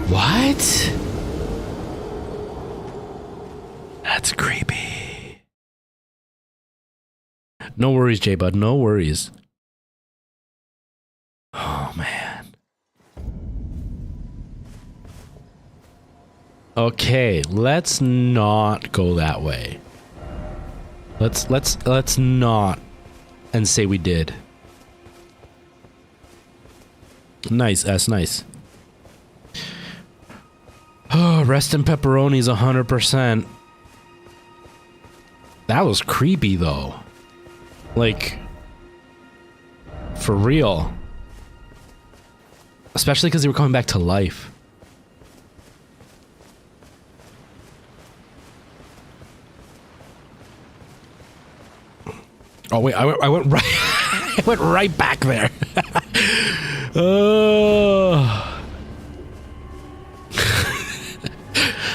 What? That's creepy. No worries, J-Bud. No worries. Oh, man. Okay, let's not go that way. Let's not and say we did. Nice, that's nice. Oh, rest in pepperonis 100%. That was creepy though. Like, for real. Especially because they were coming back to life. Oh wait, I went right I went right back there. Oh.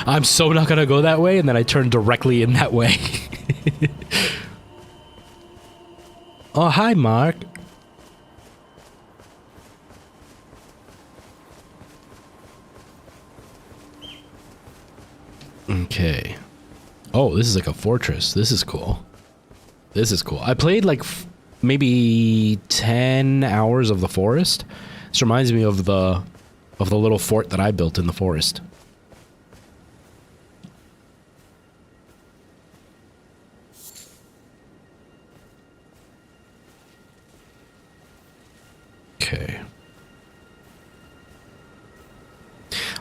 I'm so not gonna go that way, and then I turned directly in that way. Oh, hi, Mark. Okay. Oh, this is like a fortress. This is cool. This is cool. I played like maybe 10 hours of the forest. This reminds me of the little fort that I built in the forest. Okay.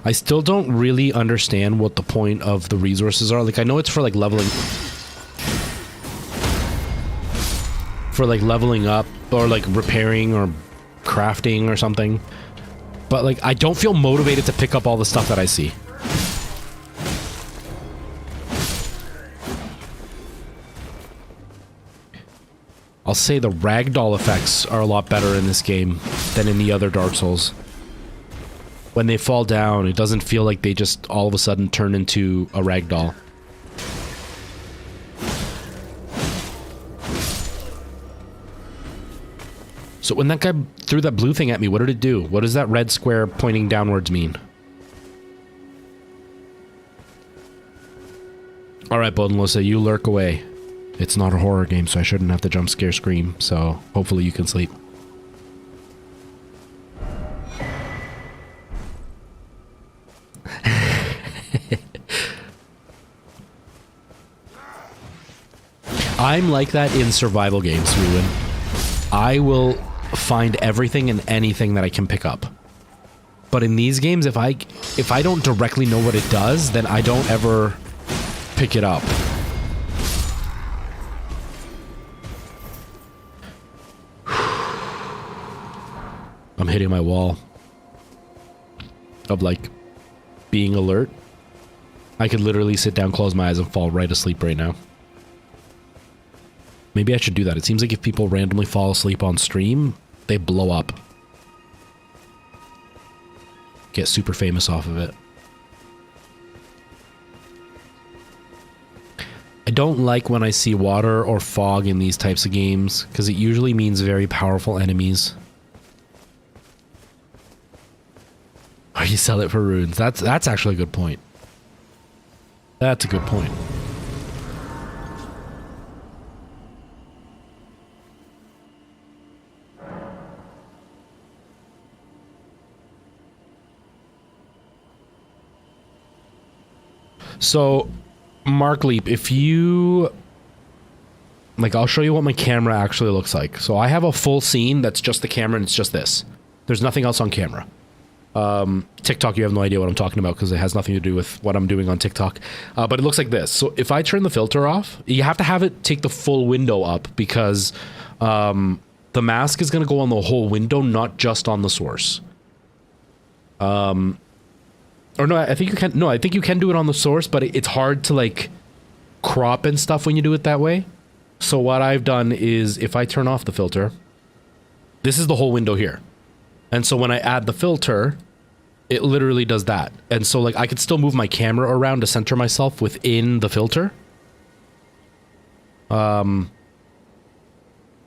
I still don't really understand what the point of the resources are. Like, I know it's for like leveling up or like repairing or crafting or something. But like, I don't feel motivated to pick up all the stuff that I see. I'll say the ragdoll effects are a lot better in this game than in the other Dark Souls. When they fall down, it doesn't feel like they just all of a sudden turn into a ragdoll. So when that guy threw that blue thing at me, what did it do? What does that red square pointing downwards mean? Alright, Bodenlosa, you lurk away. It's not a horror game, so I shouldn't have to jump scare scream, so hopefully you can sleep. I'm like that in survival games, Ruin. I will find everything and anything that I can pick up. But in these games, if I don't directly know what it does, then I don't ever pick it up. I'm hitting my wall of like being alert. I could literally sit down, close my eyes, and fall right asleep right now. Maybe I should do that. It seems like if people randomly fall asleep on stream, they blow up. Get super famous off of it. I don't like when I see water or fog in these types of games, because it usually means very powerful enemies. Or you sell it for runes. That's actually a good point. That's a good point. So, Mark Leap, if you... Like, I'll show you what my camera actually looks like. So I have a full scene that's just the camera and it's just this. There's nothing else on camera. TikTok, you have no idea what I'm talking about because it has nothing to do with what I'm doing on TikTok. But it looks like this. So if I turn the filter off, you have to have it take the full window up because the mask is going to go on the whole window, not just on the source. Or no, I think you can. No, I think you can do it on the source, but it's hard to like crop and stuff when you do it that way. So what I've done is if I turn off the filter, this is the whole window here. And so when I add the filter, It literally does that. And so like I could still move my camera around to center myself within the filter.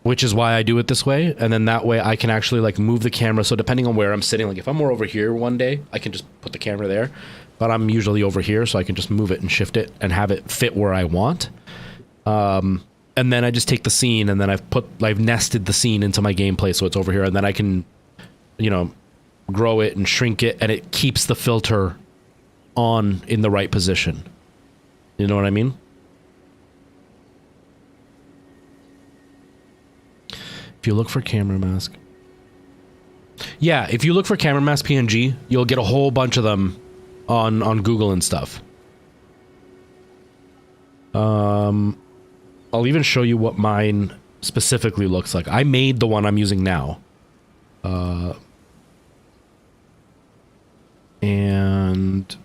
Which is why I do it this way. And then that way I can actually like move the camera. So depending on where I'm sitting, like if I'm more over here one day, I can just put the camera there. But I'm usually over here, so I can just move it and shift it and have it fit where I want. And then I just take the scene and then I've nested the scene into my gameplay so it's over here. And then I can, you know, grow it and shrink it, and it keeps the filter on in the right position. You know what I mean? If you look for camera mask. Yeah, if you look for camera mask PNG, you'll get a whole bunch of them on Google and stuff. I'll even show you what mine specifically looks like. I made the one I'm using now. And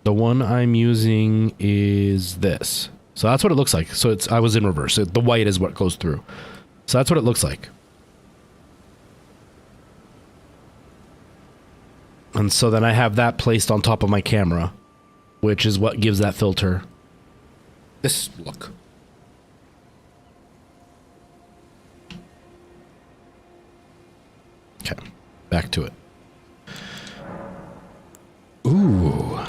the one I'm using is this. So that's what it looks like. So I was in reverse. The white is what goes through. So that's what it looks like. And so then I have that placed on top of my camera, which is what gives that filter this look. Okay, back to it. Ooh.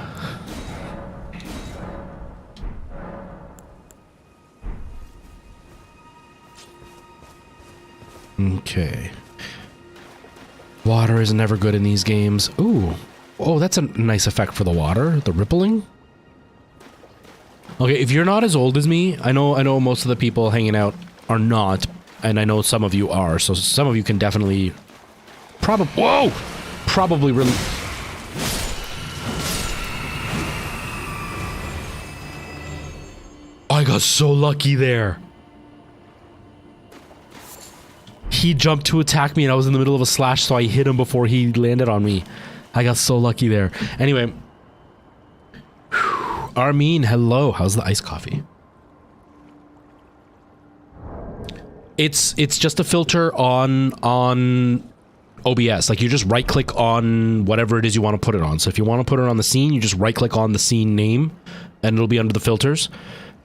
Okay. Water is never good in these games. Ooh. Oh, that's a nice effect for the water. The rippling. Okay, if you're not as old as me, I know most of the people hanging out are not, and I know some of you are, so some of you can definitely probably really. I got so lucky there. He jumped to attack me and I was in the middle of a slash, so I hit him before he landed on me. I got so lucky there. Anyway. Armin, hello. How's the iced coffee? It's just a filter on OBS. Like you just right click on whatever it is you want to put it on. So if you want to put it on the scene, you just right click on the scene name and it'll be under the filters.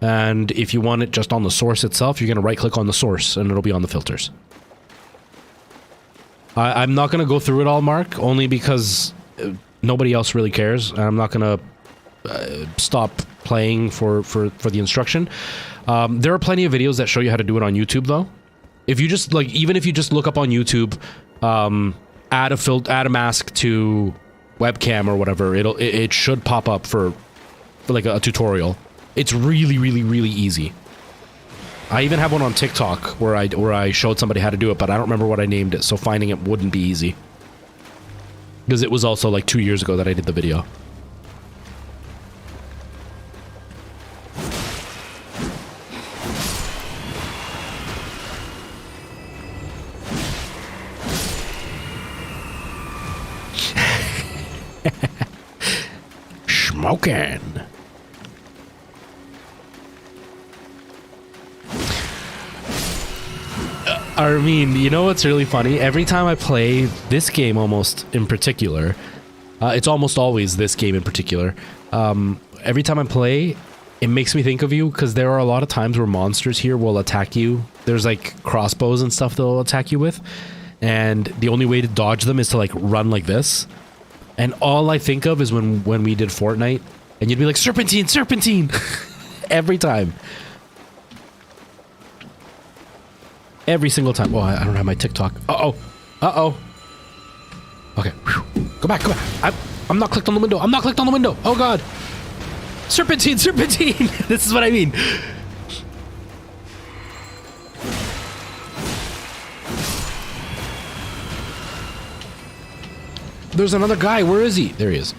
And if you want it just on the source itself, you're going to right click on the source and it'll be on the filters. I'm not going to go through it all, Mark, only because nobody else really cares. I'm not going to stop playing for the instruction. There are plenty of videos that show you how to do it on YouTube, though. If you just, like, even if you just look up on YouTube, add a mask to webcam or whatever, it should pop up for like a tutorial. It's really, really, really easy. I even have one on TikTok where I showed somebody how to do it, but I don't remember what I named it, so finding it wouldn't be easy. Because it was also like 2 years ago that I did the video. Smoking. I mean, you know what's really funny? Every time I play this game, almost in particular, it's almost always this game in particular. Every time I play, it makes me think of you because there are a lot of times where monsters here will attack you. There's like crossbows and stuff they'll attack you with, and the only way to dodge them is to like run like this. And all I think of is when we did Fortnite, and you'd be like, serpentine, serpentine, every time. Every single time. Oh, I don't have my TikTok. Uh-oh. Uh-oh. Okay. Whew. Go back, go back. I'm not clicked on the window. I'm not clicked on the window. Oh, God. Serpentine, serpentine. This is what I mean. There's another guy. Where is he? There he is.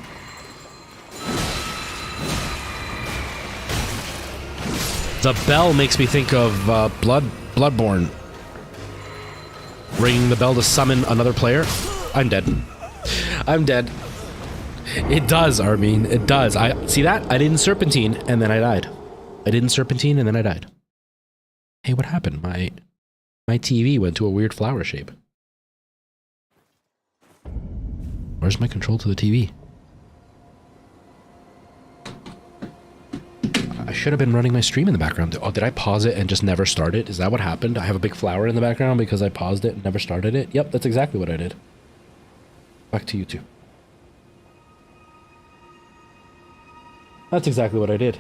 The bell makes me think of Bloodborne. Ringing the bell to summon another player. I'm dead. I'm dead. It does, Armin. It does. I see that? I didn't serpentine and then I died. I didn't serpentine and then I died. Hey, what happened? My TV went to a weird flower shape. Where's my control to the TV? I should have been running my stream in the background. Oh, did I pause it and just never start it? Is that what happened? I have a big flower in the background because I paused it and never started it? Yep, that's exactly what I did. Back to YouTube. That's exactly what I did.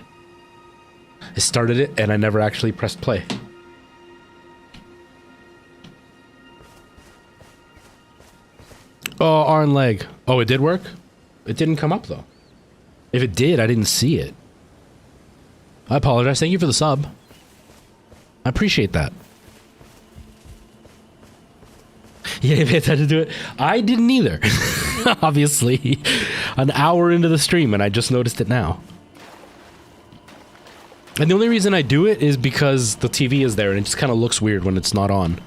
I started it and I never actually pressed play. Oh, arm leg. Oh, it did work? It didn't come up though. If it did, I didn't see it. I apologize. Thank you for the sub. I appreciate that. Yeah, you paid attention to it. I didn't either. Obviously. An hour into the stream and I just noticed it now. And the only reason I do it is because the TV is there and it just kind of looks weird when it's not on.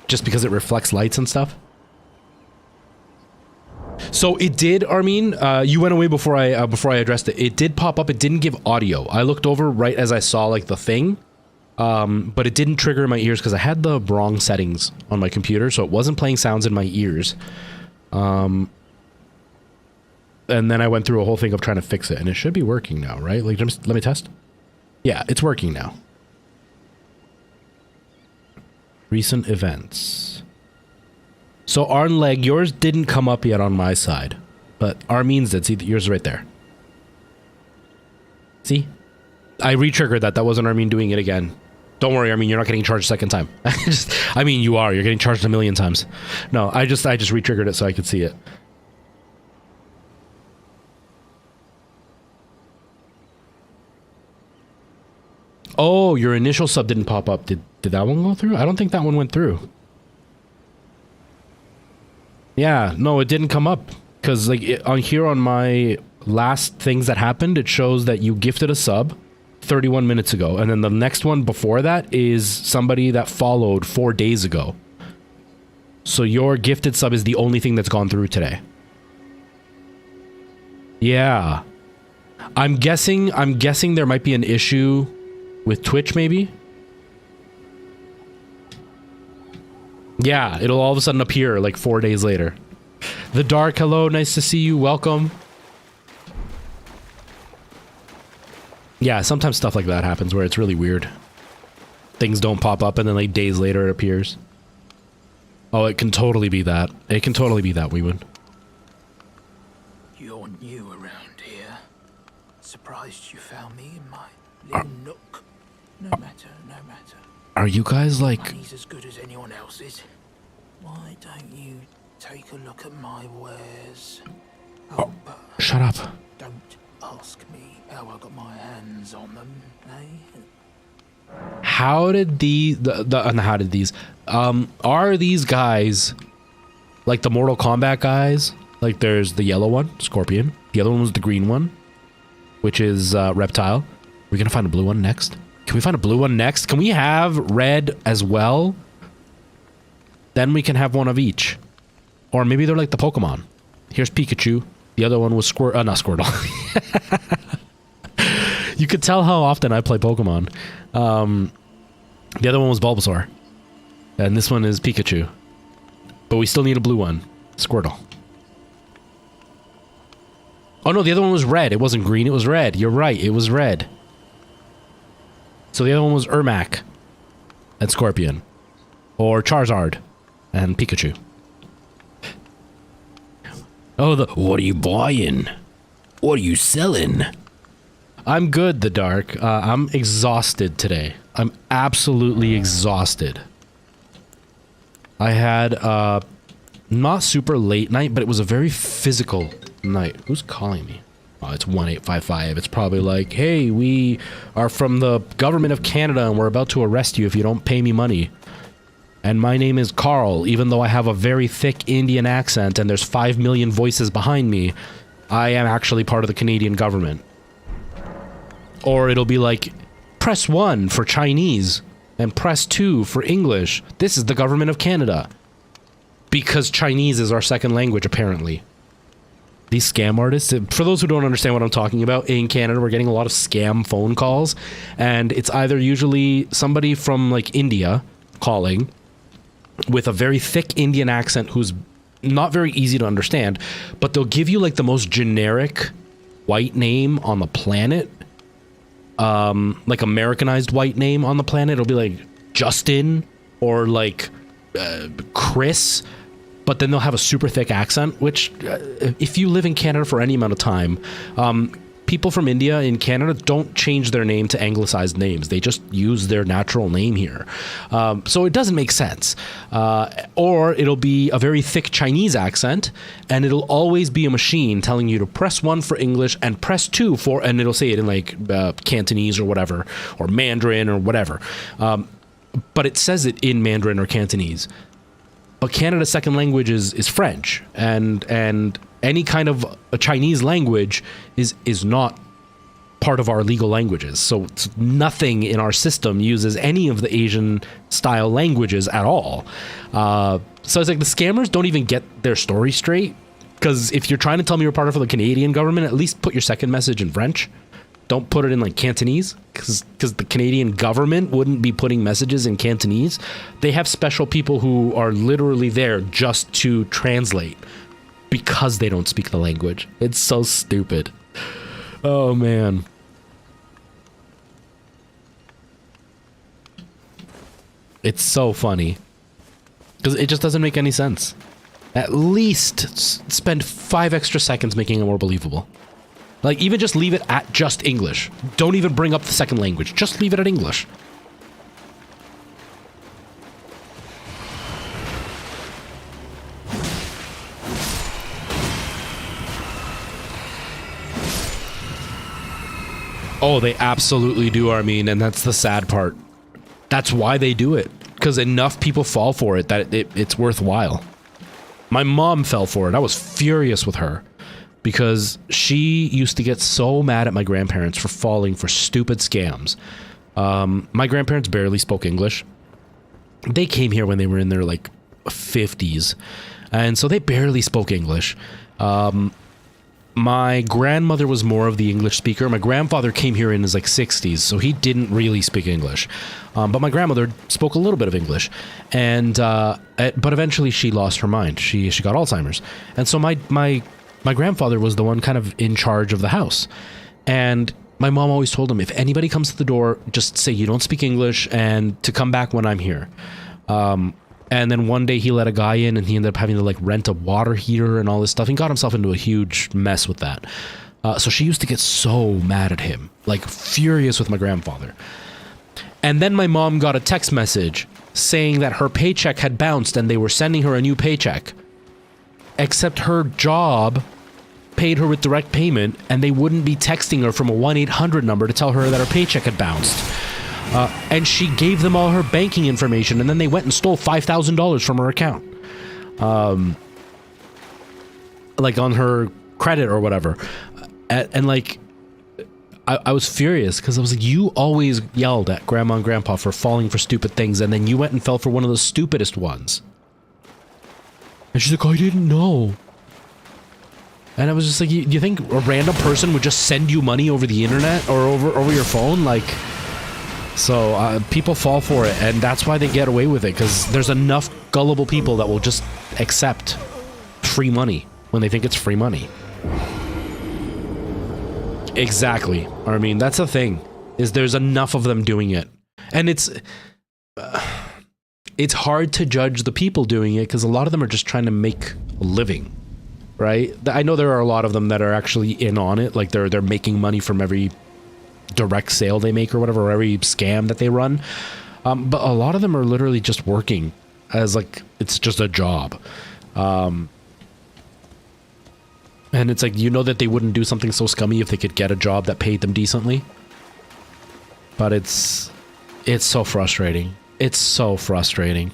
Just because it reflects lights and stuff. So it did, Armin, you went away before I addressed it. It did pop up. It didn't give audio. I looked over right as I saw like the thing. But it didn't trigger my ears because I had the wrong settings on my computer. So it wasn't playing sounds in my ears. And then I went through a whole thing of trying to fix it and it should be working now, right? Like, just let me test. Yeah, it's working now. Recent events. So arm leg, yours didn't come up yet on my side, but Armin's did. See, yours is right there. See? I re-triggered that. That wasn't Armin doing it again. Don't worry, Armin, you're not getting charged a second time. I mean, you are. You're getting charged a million times. No, I just re-triggered it so I could see it. Oh, your initial sub didn't pop up. Did that one go through? I don't think that one went through. Yeah, no, it didn't come up. Because like on here on my last things that happened, it shows that you gifted a sub 31 minutes ago. And then the next one before that is somebody that followed 4 days ago. So your gifted sub is the only thing that's gone through today. Yeah. I'm guessing there might be an issue with Twitch, maybe? Yeah, it'll all of a sudden appear like 4 days later. The Dark, hello, nice to see you, welcome. Yeah, sometimes stuff like that happens where it's really weird. Things don't pop up and then like days later it appears. Oh, it can totally be that. It can totally be that, Weewood. You're new around here. Surprised you found me in my little nook. No matter, no matter. Are you guys like... Money's as good as anyone else's. Why don't you take a look at my wares? Oh, but shut up. don't ask me how I got my hands on them, eh? How did are these guys like the Mortal Kombat guys? Like there's the yellow one, Scorpion. The other one was the green one, which is Reptile. We're gonna find a blue one next. Can we find a blue one next? Can we have red as well? Then we can have one of each. Or maybe they're like the Pokemon. Here's Pikachu. The other one was not Squirtle. You could tell how often I play Pokemon. The other one was Bulbasaur. And this one is Pikachu. But we still need a blue one. Squirtle. Oh no, the other one was red. It wasn't green, it was red. You're right, it was red. So the other one was Ermac and Scorpion. Or Charizard and Pikachu. Oh, what are you buying? What are you selling? I'm good, The Dark. I'm exhausted today. I'm absolutely exhausted. I had not super late night, but it was a very physical night. Who's calling me? Oh, it's 1855. It's probably like, hey, we are from the government of Canada and we're about to arrest you if you don't pay me money. And my name is Carl, even though I have a very thick Indian accent and there's 5 million voices behind me, I am actually part of the Canadian government. Or it'll be like, press 1 for Chinese and press 2 for English. This is the government of Canada. Because Chinese is our second language, apparently. These scam artists, for those who don't understand what I'm talking about, in Canada, we're getting a lot of scam phone calls. And it's either usually somebody from like India calling with a very thick Indian accent who's not very easy to understand, but they'll give you like the most generic white name on the planet, like Americanized white name on the planet. It'll be like Justin or like Chris, but then they'll have a super thick accent, which if you live in Canada for any amount of time, people from India in Canada don't change their name to anglicized names. They just use their natural name here. So it doesn't make sense. Or it'll be a very thick Chinese accent, and it'll always be a machine telling you to press 1 for English and press 2 for, and it'll say it in like Cantonese or whatever, or Mandarin or whatever. But it says it in Mandarin or Cantonese. But Canada's second language is French, and any kind of a Chinese language is not part of our legal languages. So it's nothing in our system uses any of the Asian style languages at all. So it's like the scammers don't even get their story straight, because if you're trying to tell me you're part of the Canadian government, at least put your second message in French. Don't put it in like Cantonese, because the Canadian government wouldn't be putting messages in Cantonese. They have special people who are literally there just to translate, because they don't speak the language. It's so stupid. Oh man. It's so funny, because it just doesn't make any sense. At least spend 5 extra seconds making it more believable. Like, even just leave it at just English. Don't even bring up the second language. Just leave it at English. Oh, they absolutely do, Armin, and that's the sad part. That's why they do it, because enough people fall for it that it's worthwhile. My mom fell for it. I was furious with her, because she used to get so mad at my grandparents for falling for stupid scams. My grandparents barely spoke English. They came here when they were in their like 50s, and so they barely spoke English. My grandmother was more of the English speaker. My grandfather came here in his like 60s, so he didn't really speak English. But my grandmother spoke a little bit of English, and but eventually she lost her mind. She got Alzheimer's, and so my grandfather was the one kind of in charge of the house. And my mom always told him, if anybody comes to the door, just say you don't speak English and to come back when I'm here. And then one day he let a guy in, and he ended up having to like rent a water heater and all this stuff, and got himself into a huge mess with that. So she used to get so mad at him, like furious with my grandfather. And then my mom got a text message saying that her paycheck had bounced and they were sending her a new paycheck. Except her job paid her with direct payment, and they wouldn't be texting her from a 1-800 number to tell her that her paycheck had bounced. And she gave them all her banking information, and then they went and stole $5,000 from her account. Like on her credit or whatever. And like, I was furious, because I was like, you always yelled at Grandma and Grandpa for falling for stupid things, and then you went and fell for one of the stupidest ones. And she's like, I didn't know. And I was just like, you think a random person would just send you money over the internet or over your phone? Like, so people fall for it, and that's why they get away with it, because there's enough gullible people that will just accept free money when they think it's free money. Exactly. I mean, that's the thing, is there's enough of them doing it. And it's hard to judge the people doing it, because a lot of them are just trying to make a living, right? I know there are a lot of them that are actually in on it, like they're making money from every direct sale they make or whatever, or every scam that they run. But a lot of them are literally just working as like, it's just a job. And it's like, you know that they wouldn't do something so scummy if they could get a job that paid them decently. But it's so frustrating. It's so frustrating.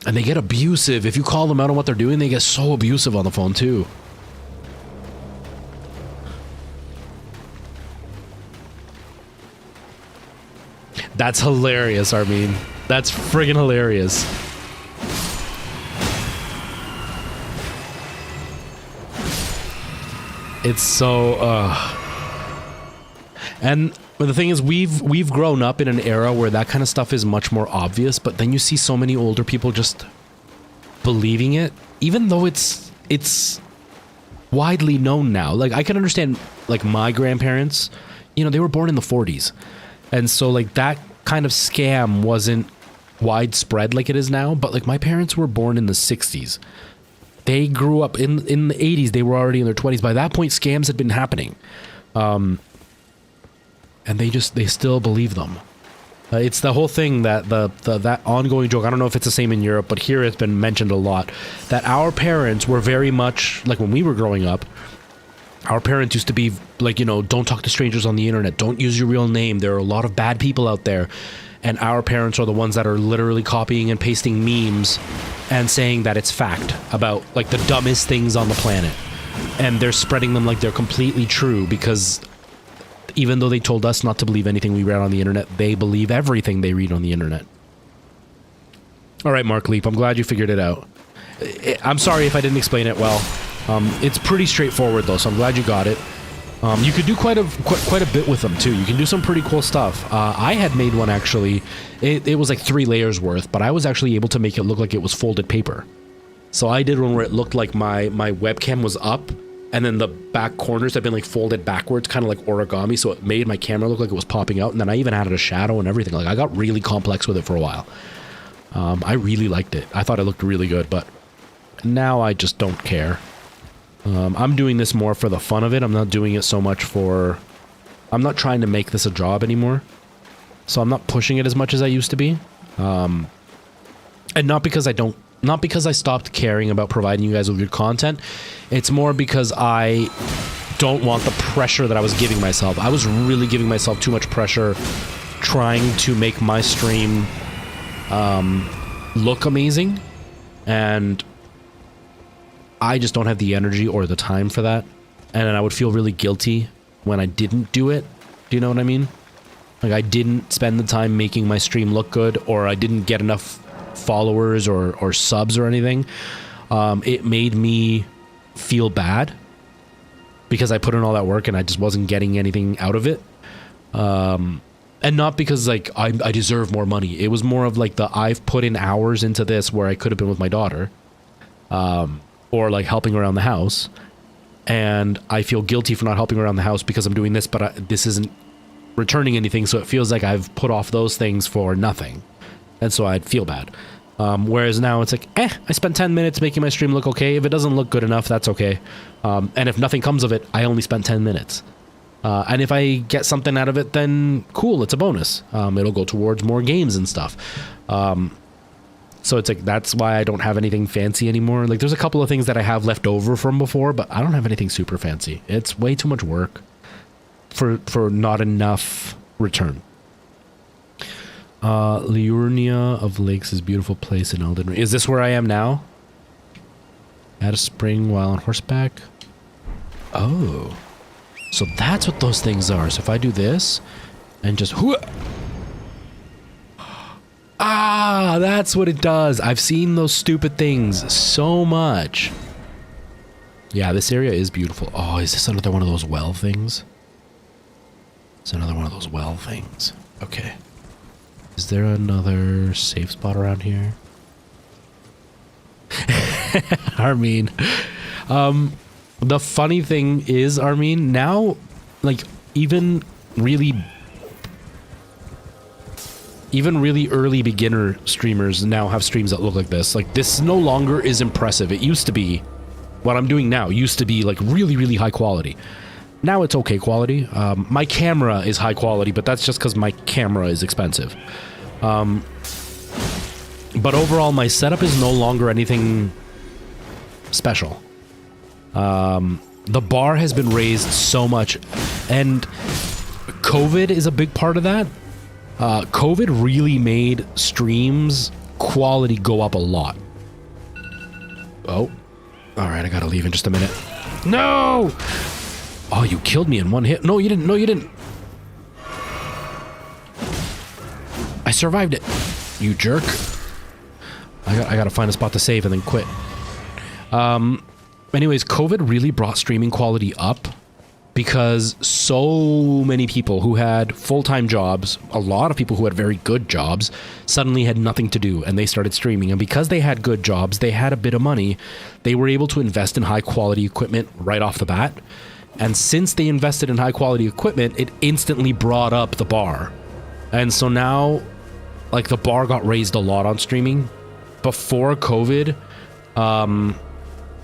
And they get abusive. If you call them out on what they're doing, they get so abusive on the phone too. That's hilarious, Armin. That's friggin' hilarious. It's so, and But the thing is, we've grown up in an era where that kind of stuff is much more obvious, but then you see so many older people just believing it, even though it's widely known now. Like, I can understand, like, my grandparents, you know, they were born in the 40s. And so, like, that kind of scam wasn't widespread like it is now, but, like, my parents were born in the 60s. They grew up in the 80s, they were already in their 20s. By that point, scams had been happening. And they still believe them. It's the whole thing that that ongoing joke. I don't know if it's the same in Europe, but here it's been mentioned a lot, that our parents were very much like when we were growing up. Our parents used to be like, you know, don't talk to strangers on the internet. Don't use your real name. There are a lot of bad people out there. And our parents are the ones that are literally copying and pasting memes and saying that it's fact about like the dumbest things on the planet. And they're spreading them like they're completely true because even though they told us not to believe anything we read on the internet, they believe everything they read on the internet. All right, Mark Leap, I'm glad you figured it out. I'm sorry if I didn't explain it well. It's pretty straightforward though, so I'm glad you got it. You could do quite a bit with them too. You can do some pretty cool stuff. I had made one actually. It was like 3 layers worth, but I was actually able to make it look like it was folded paper. So I did one where it looked like my webcam was up, and then the back corners had been like folded backwards, kind of like origami, so it made my camera look like it was popping out, and then I even added a shadow and everything. Like, I got really complex with it for a while. I really liked it. I thought it looked really good, but now I just don't care. I'm doing this more for the fun of it. I'm not doing it so much for... I'm not trying to make this a job anymore. So I'm not pushing it as much as I used to be. And not because I stopped caring about providing you guys with good content. It's more because I don't want the pressure that I was giving myself. I was really giving myself too much pressure trying to make my stream look amazing. And I just don't have the energy or the time for that. And I would feel really guilty when I didn't do it. Do you know what I mean? Like, I didn't spend the time making my stream look good, or I didn't get enough followers or subs or anything. It made me feel bad because I put in all that work and I just wasn't getting anything out of it. And not because like I deserve more money. It was more of like I've put in hours into this where I could have been with my daughter, or like helping around the house, and I feel guilty for not helping around the house because I'm doing this, but this isn't returning anything, so it feels like I've put off those things for nothing. And so I'd feel bad. Whereas now it's like, I spent 10 minutes making my stream look okay. If it doesn't look good enough, that's okay. And if nothing comes of it, I only spent 10 minutes. And if I get something out of it, then cool, it's a bonus. It'll go towards more games and stuff. So it's like, that's why I don't have anything fancy anymore. Like, there's a couple of things that I have left over from before, but I don't have anything super fancy. It's way too much work for not enough return. Liurnia of Lakes is a beautiful place in Elden Ring. Is this where I am now? At a spring while on horseback? Oh. So that's what those things are. So if I do this and just... Ah, that's what it does. I've seen those stupid things so much. Yeah, this area is beautiful. Oh, is this another one of those well things? It's another one of those well things. Okay. Is there another safe spot around here? Armin. The funny thing is, Armin, now, like, even really early beginner streamers now have streams that look like this. Like, this no longer is impressive. It used to be, what I'm doing now used to be, like, really, really high quality. Now it's okay quality. My camera is high quality, but that's just because my camera is expensive. But overall, my setup is no longer anything special. The bar has been raised so much, and COVID is a big part of that. COVID really made streams quality go up a lot. Oh, all right, I gotta leave in just a minute. No! Oh, you killed me in one hit. No, you didn't. No, you didn't. I survived it, you jerk. I gotta find a spot to save and then quit. Anyways, COVID really brought streaming quality up because so many people who had full-time jobs, a lot of people who had very good jobs, suddenly had nothing to do and they started streaming. And because they had good jobs, they had a bit of money, they were able to invest in high quality equipment right off the bat. And since they invested in high quality equipment, it instantly brought up the bar. And so now, like, the bar got raised a lot on streaming. Before COVID,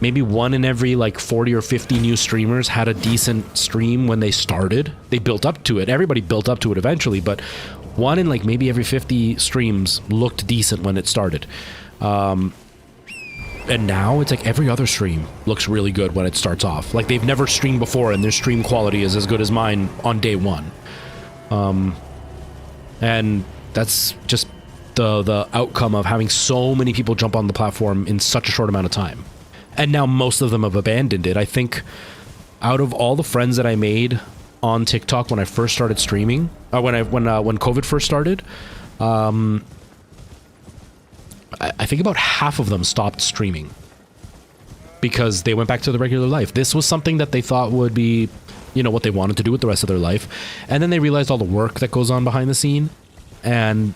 maybe one in every like 40 or 50 new streamers had a decent stream when they started. They built up to it. Everybody built up to it eventually, but one in like maybe every 50 streams looked decent when it started. And now it's like every other stream looks really good when it starts off. Like, they've never streamed before and their stream quality is as good as mine on day one. And that's just the outcome of having so many people jump on the platform in such a short amount of time. And now most of them have abandoned it. I think out of all the friends that I made on TikTok when I first started streaming, when COVID first started, I think about half of them stopped streaming because they went back to the regular life. This was something that they thought would be, you know, what they wanted to do with the rest of their life. And then they realized all the work that goes on behind the scene, and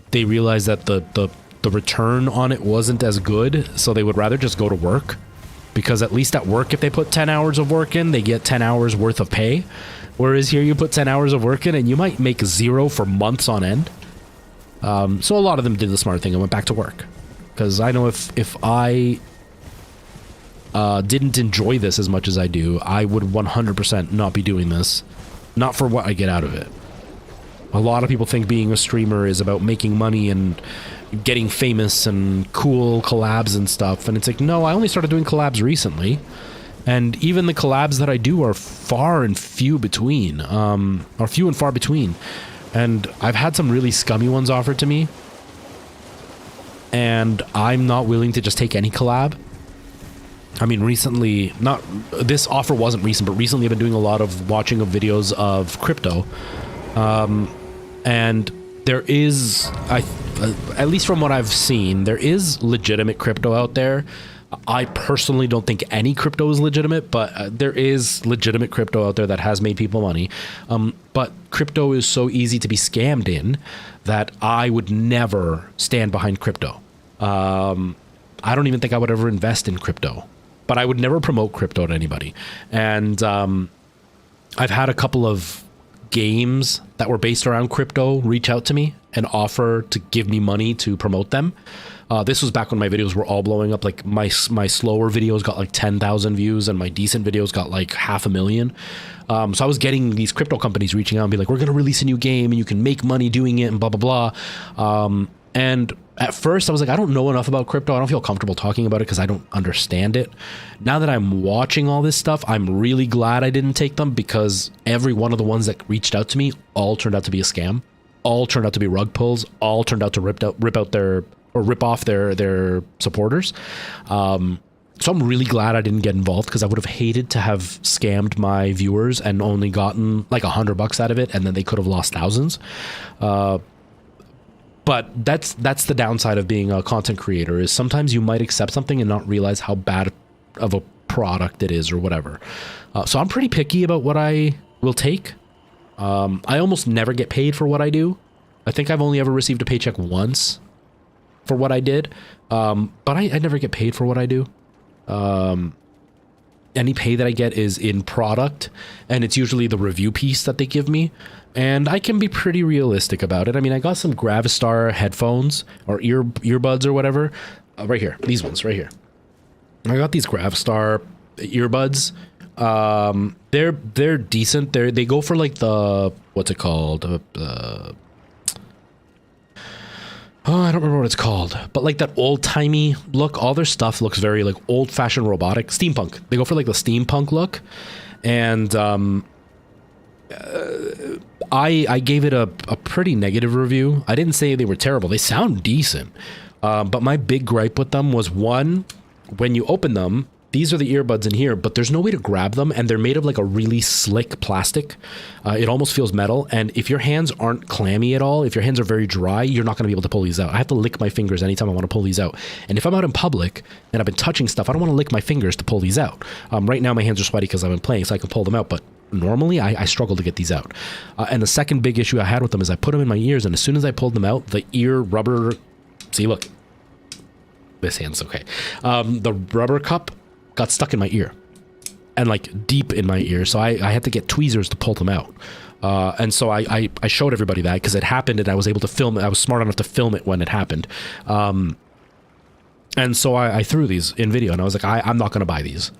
they realized that the return on it wasn't as good, so they would rather just go to work, because at least at work, if they put 10 hours of work in, they get 10 hours worth of pay. Whereas here you put 10 hours of work in and you might make zero for months on end. So a lot of them did the smart thing and went back to work. Because I know if I didn't enjoy this as much as I do, I would 100% not be doing this. Not for what I get out of it. A lot of people think being a streamer is about making money and getting famous and cool collabs and stuff. And it's like, no, I only started doing collabs recently. And even the collabs that I do are far and few between. Are few and far between. And I've had some really scummy ones offered to me. And I'm not willing to just take any collab. I mean, recently, this offer wasn't recent, but recently I've been doing a lot of watching of videos of crypto. And there is, at least from what I've seen, there is legitimate crypto out there. I personally don't think any crypto is legitimate, but there is legitimate crypto out there that has made people money. But crypto is so easy to be scammed in that I would never stand behind crypto. I don't even think I would ever invest in crypto, but I would never promote crypto to anybody. And I've had a couple of games that were based around crypto reach out to me and offer to give me money to promote them. This was back when my videos were all blowing up. Like my slower videos got like 10,000 views and my decent videos got like 500,000. So I was getting these crypto companies reaching out and be like, we're going to release a new game and you can make money doing it and blah, blah, blah. And at first I was like, I don't know enough about crypto. I don't feel comfortable talking about it because I don't understand it. Now that I'm watching all this stuff, I'm really glad I didn't take them, because every one of the ones that reached out to me all turned out to be a scam. All turned out to be rug pulls. All turned out to rip off their supporters. So I'm really glad I didn't get involved, because I would have hated to have scammed my viewers and only gotten like $100 out of it, and then they could have lost thousands. But that's the downside of being a content creator, is sometimes you might accept something and not realize how bad of a product it is or whatever. So I'm pretty picky about what I will take. I almost never get paid for what I do. I think I've only ever received a paycheck once for what I did. But I never get paid for what I do. Any pay that I get is in product, and it's usually the review piece that they give me. And I can be pretty realistic about it. I mean, I got some Gravistar headphones or earbuds or whatever, right here. These ones right here. I got these Gravistar earbuds. They're decent. They go for like the, what's it called? I don't remember what it's called, but like that old-timey look. All their stuff looks very like old-fashioned robotic. Steampunk. They go for like the steampunk look. And I gave it a pretty negative review. I didn't say they were terrible. They sound decent. But my big gripe with them was, one, when you open them, these are the earbuds in here, but there's no way to grab them, and they're made of like a really slick plastic. It almost feels metal, and if your hands aren't clammy at all, if your hands are very dry, you're not going to be able to pull these out. I have to lick my fingers anytime I want to pull these out. And if I'm out in public and I've been touching stuff, I don't want to lick my fingers to pull these out. Right now my hands are sweaty because I've been playing, so I can pull them out, but normally, I struggle to get these out. And the second big issue I had with them is I put them in my ears, and as soon as I pulled them out, the ear rubber, see, look, this hand's okay. The rubber cup got stuck in my ear, and like deep in my ear. So I had to get tweezers to pull them out. And so I showed everybody that because it happened, and I was able to film it. I was smart enough to film it when it happened. And so I threw these in video, and I was like, I'm not going to buy these.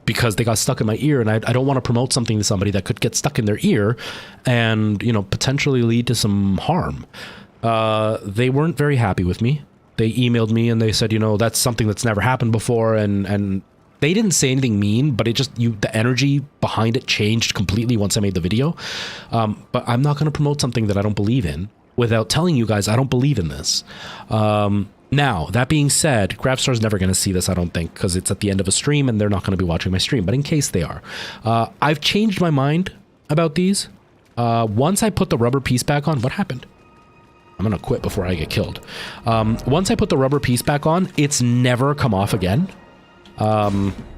Because they got stuck in my ear, and I don't want to promote something to somebody that could get stuck in their ear and, you know, potentially lead to some harm. They weren't very happy with me. They emailed me and they said, you know, that's something that's never happened before. And they didn't say anything mean, but it just, the energy behind it changed completely once I made the video. But I'm not going to promote something that I don't believe in without telling you guys I don't believe in this. Now, that being said, Grabstar's never going to see this, I don't think, because it's at the end of a stream and they're not going to be watching my stream. But in case they are, I've changed my mind about these. Once I put the rubber piece back on, what happened? I'm going to quit before I get killed. Once I put the rubber piece back on, it's never come off again.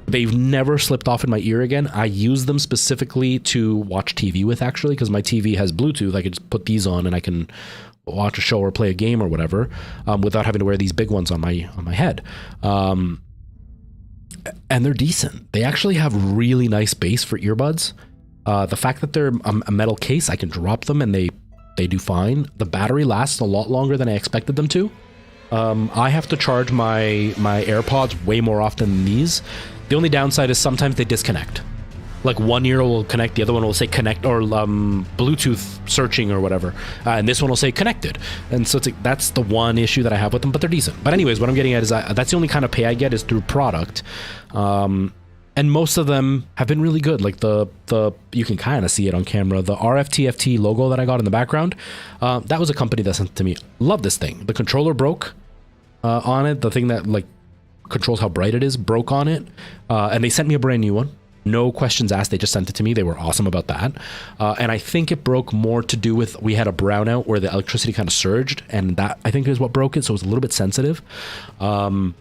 They've never slipped off in my ear again. I use them specifically to watch TV with, actually, because my TV has Bluetooth. I could just put these on and I can watch a show or play a game or whatever, without having to wear these big ones on my head. And they're decent. They actually have really nice bass for earbuds. The fact that they're a metal case, I can drop them and they do fine. The battery lasts a lot longer than I expected them to. I have to charge my AirPods way more often than these. The only downside is sometimes they disconnect. Like one ear will connect, the other one will say connect, or Bluetooth searching or whatever, and this one will say connected. And so that's the one issue that I have with them, but they're decent. But anyways, what I'm getting at is that's the only kind of pay I get is through product. And most of them have been really good. Like the you can kind of see it on camera, the RFTFT logo that I got in the background, that was a company that sent it to me. Love this thing. The controller broke on it. The thing that like controls how bright it is broke on it, and they sent me a brand new one. No questions asked. They just sent it to me. They were awesome about that. And I think it broke more to do with, we had a brownout where the electricity kind of surged, and that I think is what broke it. So it was a little bit sensitive. My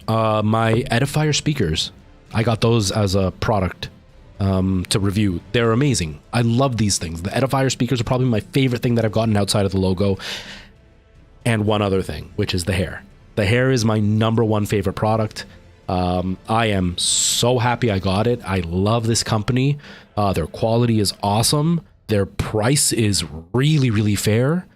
Edifier speakers, I got those as a product to review. They're amazing. I love these things. The Edifier speakers are probably my favorite thing that I've gotten outside of the logo. And one other thing, which is the hair. The hair is my #1 favorite product. I am so happy I got it. I love this company. Their quality is awesome. Their price is really, really fair.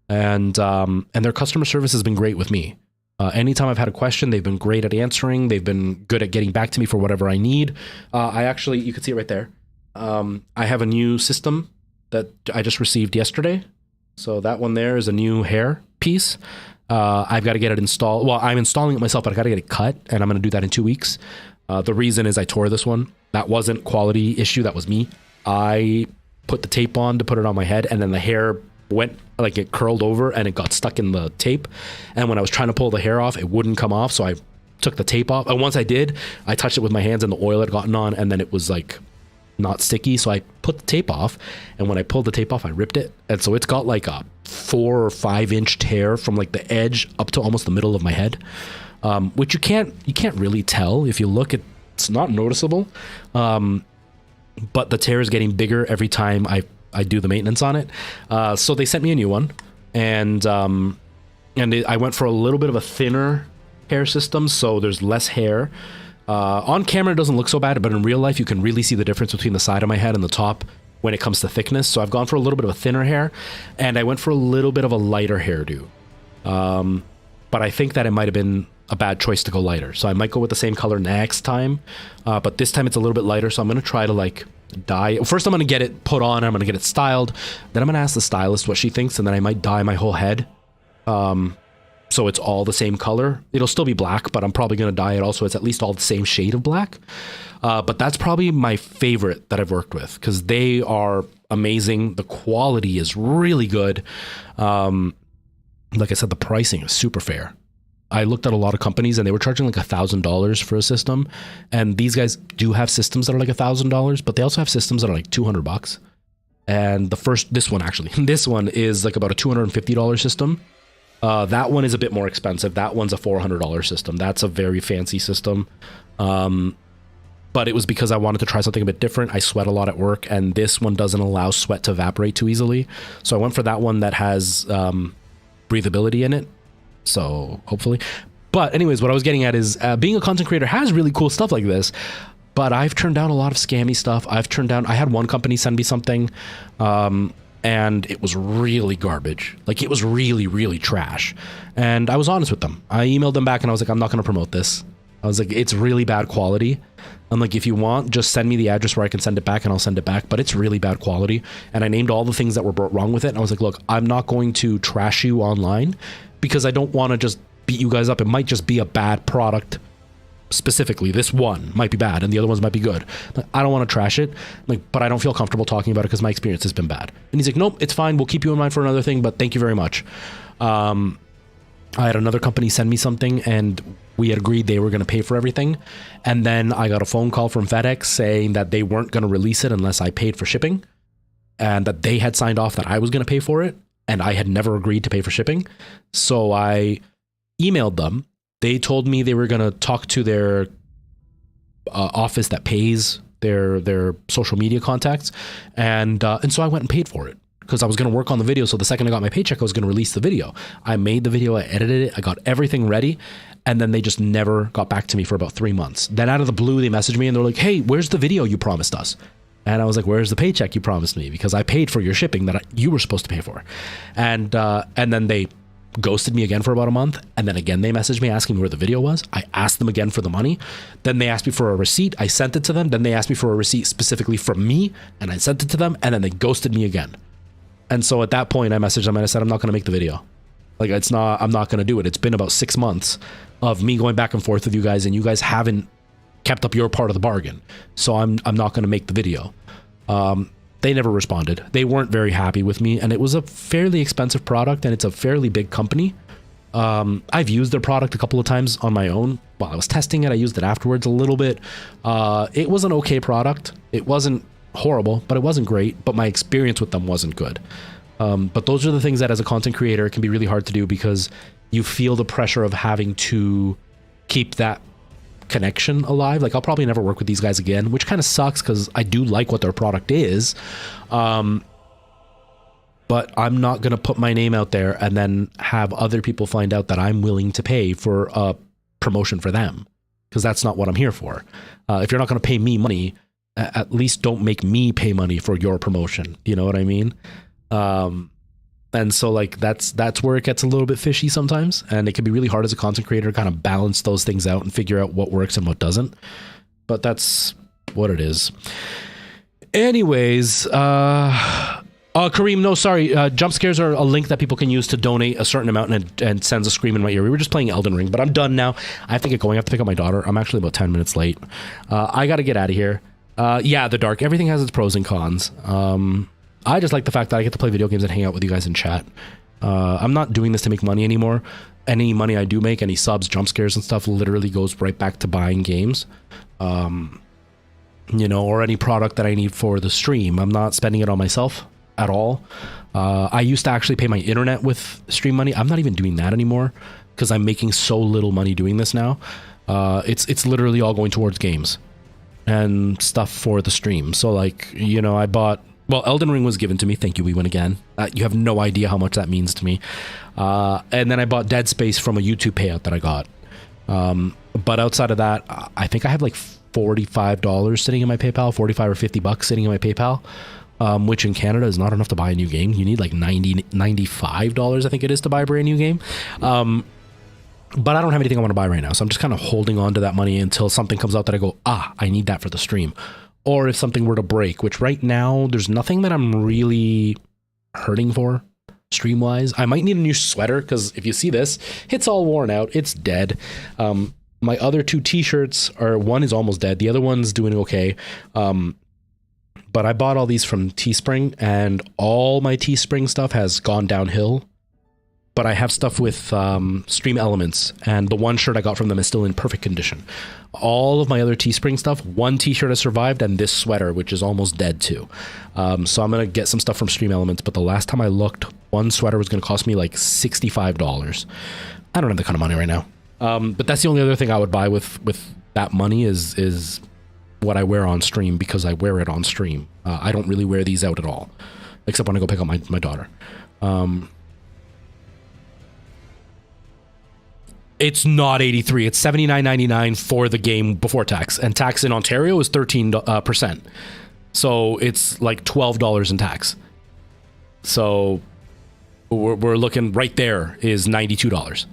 And their customer service has been great with me. Anytime I've had a question, they've been great at answering. They've been good at getting back to me for whatever I need. I actually, you can see it right there. I have a new system that I just received yesterday. So that one there is a new hair piece. I've got to get it installed. Well, I'm installing it myself, but I got to get it cut, and I'm going to do that in 2 weeks. The reason is I tore this one. That wasn't quality issue. That was me. I put the tape on to put it on my head, and then the hair went, like it curled over and it got stuck in the tape. And when I was trying to pull the hair off, it wouldn't come off. So I took the tape off. And once I did, I touched it with my hands and the oil had gotten on, and then it was like not sticky. So I put the tape off, and when I pulled the tape off, I ripped it. And so it's got like a 4 or 5 inch tear from like the edge up to almost the middle of my head, which you can't really tell if you look. It's not noticeable, but the tear is getting bigger every time I do the maintenance on it. So they sent me a new one, and I went for a little bit of a thinner hair system, so there's less hair. On camera it doesn't look so bad, but in real life you can really see the difference between the side of my head and the top when it comes to thickness. So I've gone for a little bit of a thinner hair, and I went for a little bit of a lighter hairdo. But I think that it might have been a bad choice to go lighter. So I might go with the same color next time, but this time it's a little bit lighter. So I'm going to try to like dye. First I'm going to get it put on, I'm going to get it styled. Then I'm going to ask the stylist what she thinks, and then I might dye my whole head. So it's all the same color. It'll still be black, but I'm probably going to dye it also. It's at least all the same shade of black. But that's probably my favorite that I've worked with, because they are amazing. The quality is really good. Like I said, the pricing is super fair. I looked at a lot of companies and they were charging like $1,000 for a system. And these guys do have systems that are like $1,000, but they also have systems that are like $200. And this one is like about a $250 system. That one is a bit more expensive. That one's a $400 system. That's a very fancy system. but it was because I wanted to try something a bit different. I sweat a lot at work, and this one doesn't allow sweat to evaporate too easily. So I went for that one that has breathability in it. So hopefully. But anyways, what I was getting at is being a content creator has really cool stuff like this, but I've turned down a lot of scammy stuff. I had one company send me something, and it was really garbage. Like, it was really, really trash. And I was honest with them. I emailed them back and I was like, I'm not going to promote this. I was like, it's really bad quality. I'm like, if you want, just send me the address where I can send it back and I'll send it back. But it's really bad quality. And I named all the things that were wrong with it. And I was like, look, I'm not going to trash you online because I don't want to just beat you guys up. It might just be a bad product. Specifically, this one might be bad and the other ones might be good. Like, I don't want to trash it, like, but I don't feel comfortable talking about it because my experience has been bad. And he's like, nope, it's fine. We'll keep you in mind for another thing, but thank you very much. I had another company send me something and we had agreed they were going to pay for everything. And then I got a phone call from FedEx saying that they weren't going to release it unless I paid for shipping, and that they had signed off that I was going to pay for it. And I had never agreed to pay for shipping. So I emailed them. They told me they were going to talk to their office that pays their social media contacts. And so I went and paid for it because I was going to work on the video. So the second I got my paycheck, I was going to release the video. I made the video, I edited it, I got everything ready. And then they just never got back to me for about 3 months. Then out of the blue, they messaged me and they're like, hey, where's the video you promised us? And I was like, where's the paycheck you promised me? Because I paid for your shipping that you were supposed to pay for. And then they ghosted me again for about a month. And then again, they messaged me asking me where the video was. I asked them again for the money. Then they asked me for a receipt. I sent it to them. Then they asked me for a receipt specifically from me, and I sent it to them. And then they ghosted me again. And so at that point, I messaged them and I said, I'm not going to make the video. Like, I'm not going to do it. It's been about 6 months of me going back and forth with you guys, and you guys haven't kept up your part of the bargain. So I'm not going to make the video. They never responded. They weren't very happy with me, and it was a fairly expensive product, and it's a fairly big company. I've used their product a couple of times on my own. While I was testing it, I used it afterwards a little bit. It was an okay product. It wasn't horrible, but it wasn't great. But my experience with them wasn't good. But those are the things that as a content creator, it can be really hard to do because you feel the pressure of having to keep that connection alive. Like, I'll probably never work with these guys again, which kind of sucks because I do like what their product is. But I'm not going to put my name out there and then have other people find out that I'm willing to pay for a promotion for them, because that's not what I'm here for. If you're not going to pay me money, at least don't make me pay money for your promotion. You know what I mean? And so, like, that's where it gets a little bit fishy sometimes, and it can be really hard as a content creator to kind of balance those things out and figure out what works and what doesn't. But that's what it is. Anyways, Kareem, no, sorry. Jumpscares are a link that people can use to donate a certain amount and sends a scream in my ear. We were just playing Elden Ring, but I'm done now. I have to get going. I have to pick up my daughter. I'm actually about 10 minutes late. I got to get out of here. Yeah, the dark. Everything has its pros and cons. I just like the fact that I get to play video games and hang out with you guys in chat. I'm not doing this to make money anymore. Any money I do make, any subs, jump scares and stuff, literally goes right back to buying games. You know, or any product that I need for the stream. I'm not spending it on myself at all. I used to actually pay my internet with stream money. I'm not even doing that anymore because I'm making so little money doing this now. It's literally all going towards games and stuff for the stream. So, like, you know, I bought... Well, Elden Ring was given to me. Thank you, we win again. You have no idea how much that means to me. And then I bought Dead Space from a YouTube payout that I got. But outside of that, I think I have like $45 sitting in my PayPal, 45 or 50 bucks sitting in my PayPal, which in Canada is not enough to buy a new game. You need like $95, I think it is, to buy a brand new game. But I don't have anything I want to buy right now. So I'm just kind of holding on to that money until something comes out that I go, I need that for the stream. Or if something were to break, which right now there's nothing that I'm really hurting for stream wise. I might need a new sweater because if you see this, it's all worn out. It's dead. My other two t-shirts one is almost dead. The other one's doing okay. But I bought all these from Teespring, and all my Teespring stuff has gone downhill. But I have stuff with Stream Elements, and the one shirt I got from them is still in perfect condition. All of my other Teespring stuff, one t-shirt has survived, and this sweater, which is almost dead too. So I'm going to get some stuff from Stream Elements, but the last time I looked, one sweater was going to cost me like $65. I don't have that kind of money right now. But that's the only other thing I would buy with that money is what I wear on stream because I wear it on stream. I don't really wear these out at all, except when I go pick up my daughter. It's not 83. It's $79.99 for the game before tax, and tax in Ontario is 13%. So it's like $12 in tax. So we're looking right there is $92.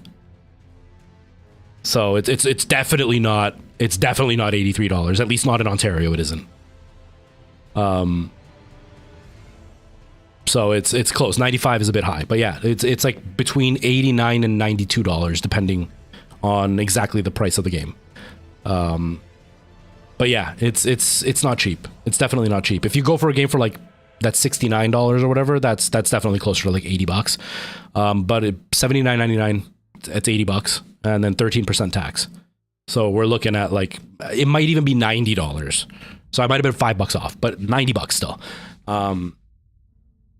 So it's definitely not $83. At least not in Ontario, it isn't. So it's close. 95 is a bit high, but yeah, it's like between $89 and $92 depending on exactly the price of the game. But yeah, it's not cheap. It's definitely not cheap. If you go for a game for like that's $69 or whatever, that's definitely closer to like $80. But $79.99, it's $80, and then 13% tax. So we're looking at like it might even be $90. So I might have been $5 off, but $90 still.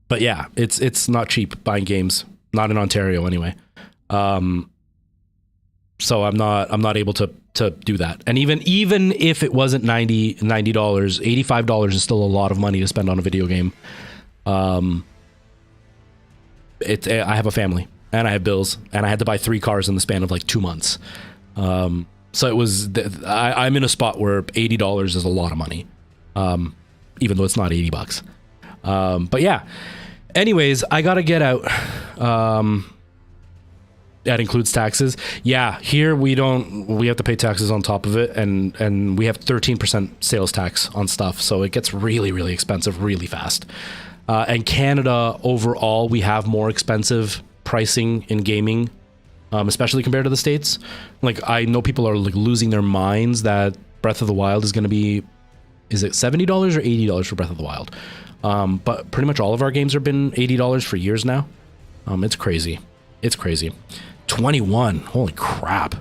But yeah, it's not cheap buying games, not in Ontario anyway. So I'm not able to do that. And even if it wasn't $90, $85 is still a lot of money to spend on a video game. I have a family and I have bills, and I had to buy 3 cars in the span of like 2 months. So it was I'm in a spot where $80 is a lot of money, even though it's not $80. But yeah. Anyways, I gotta get out. That includes taxes. Yeah, here we have to pay taxes on top of it, and we have 13% sales tax on stuff, so it gets really, really expensive really fast. And Canada overall, we have more expensive pricing in gaming, especially compared to the States. Like I know people are like losing their minds that Breath of the Wild is going to be, is it $70 or $80 for Breath of the Wild? But pretty much all of our games have been $80 for years now. It's crazy. It's crazy. 21. Holy crap.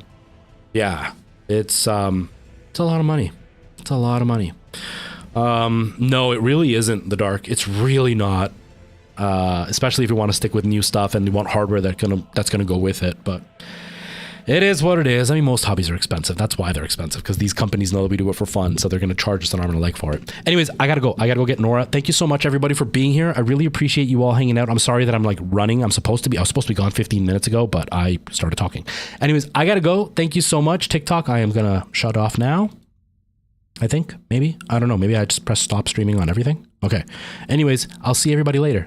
Yeah. It's a lot of money. It's a lot of money. No, it really isn't the dark. It's really not. Especially if you want to stick with new stuff and you want hardware that's gonna go with it. But it is what it is. I mean, most hobbies are expensive. That's why they're expensive, because these companies know that we do it for fun, so they're going to charge us an arm and a leg for it. Anyways, I gotta go get Nora. Thank you so much, everybody, for being here. I really appreciate you all hanging out. I'm sorry that I'm like running. I was supposed to be gone 15 minutes ago, but I started talking. Anyways, I gotta go. Thank you so much. TikTok, I am gonna shut off now. I think, maybe. I don't know. Maybe I just press stop streaming on everything. Okay. Anyways, I'll see everybody later.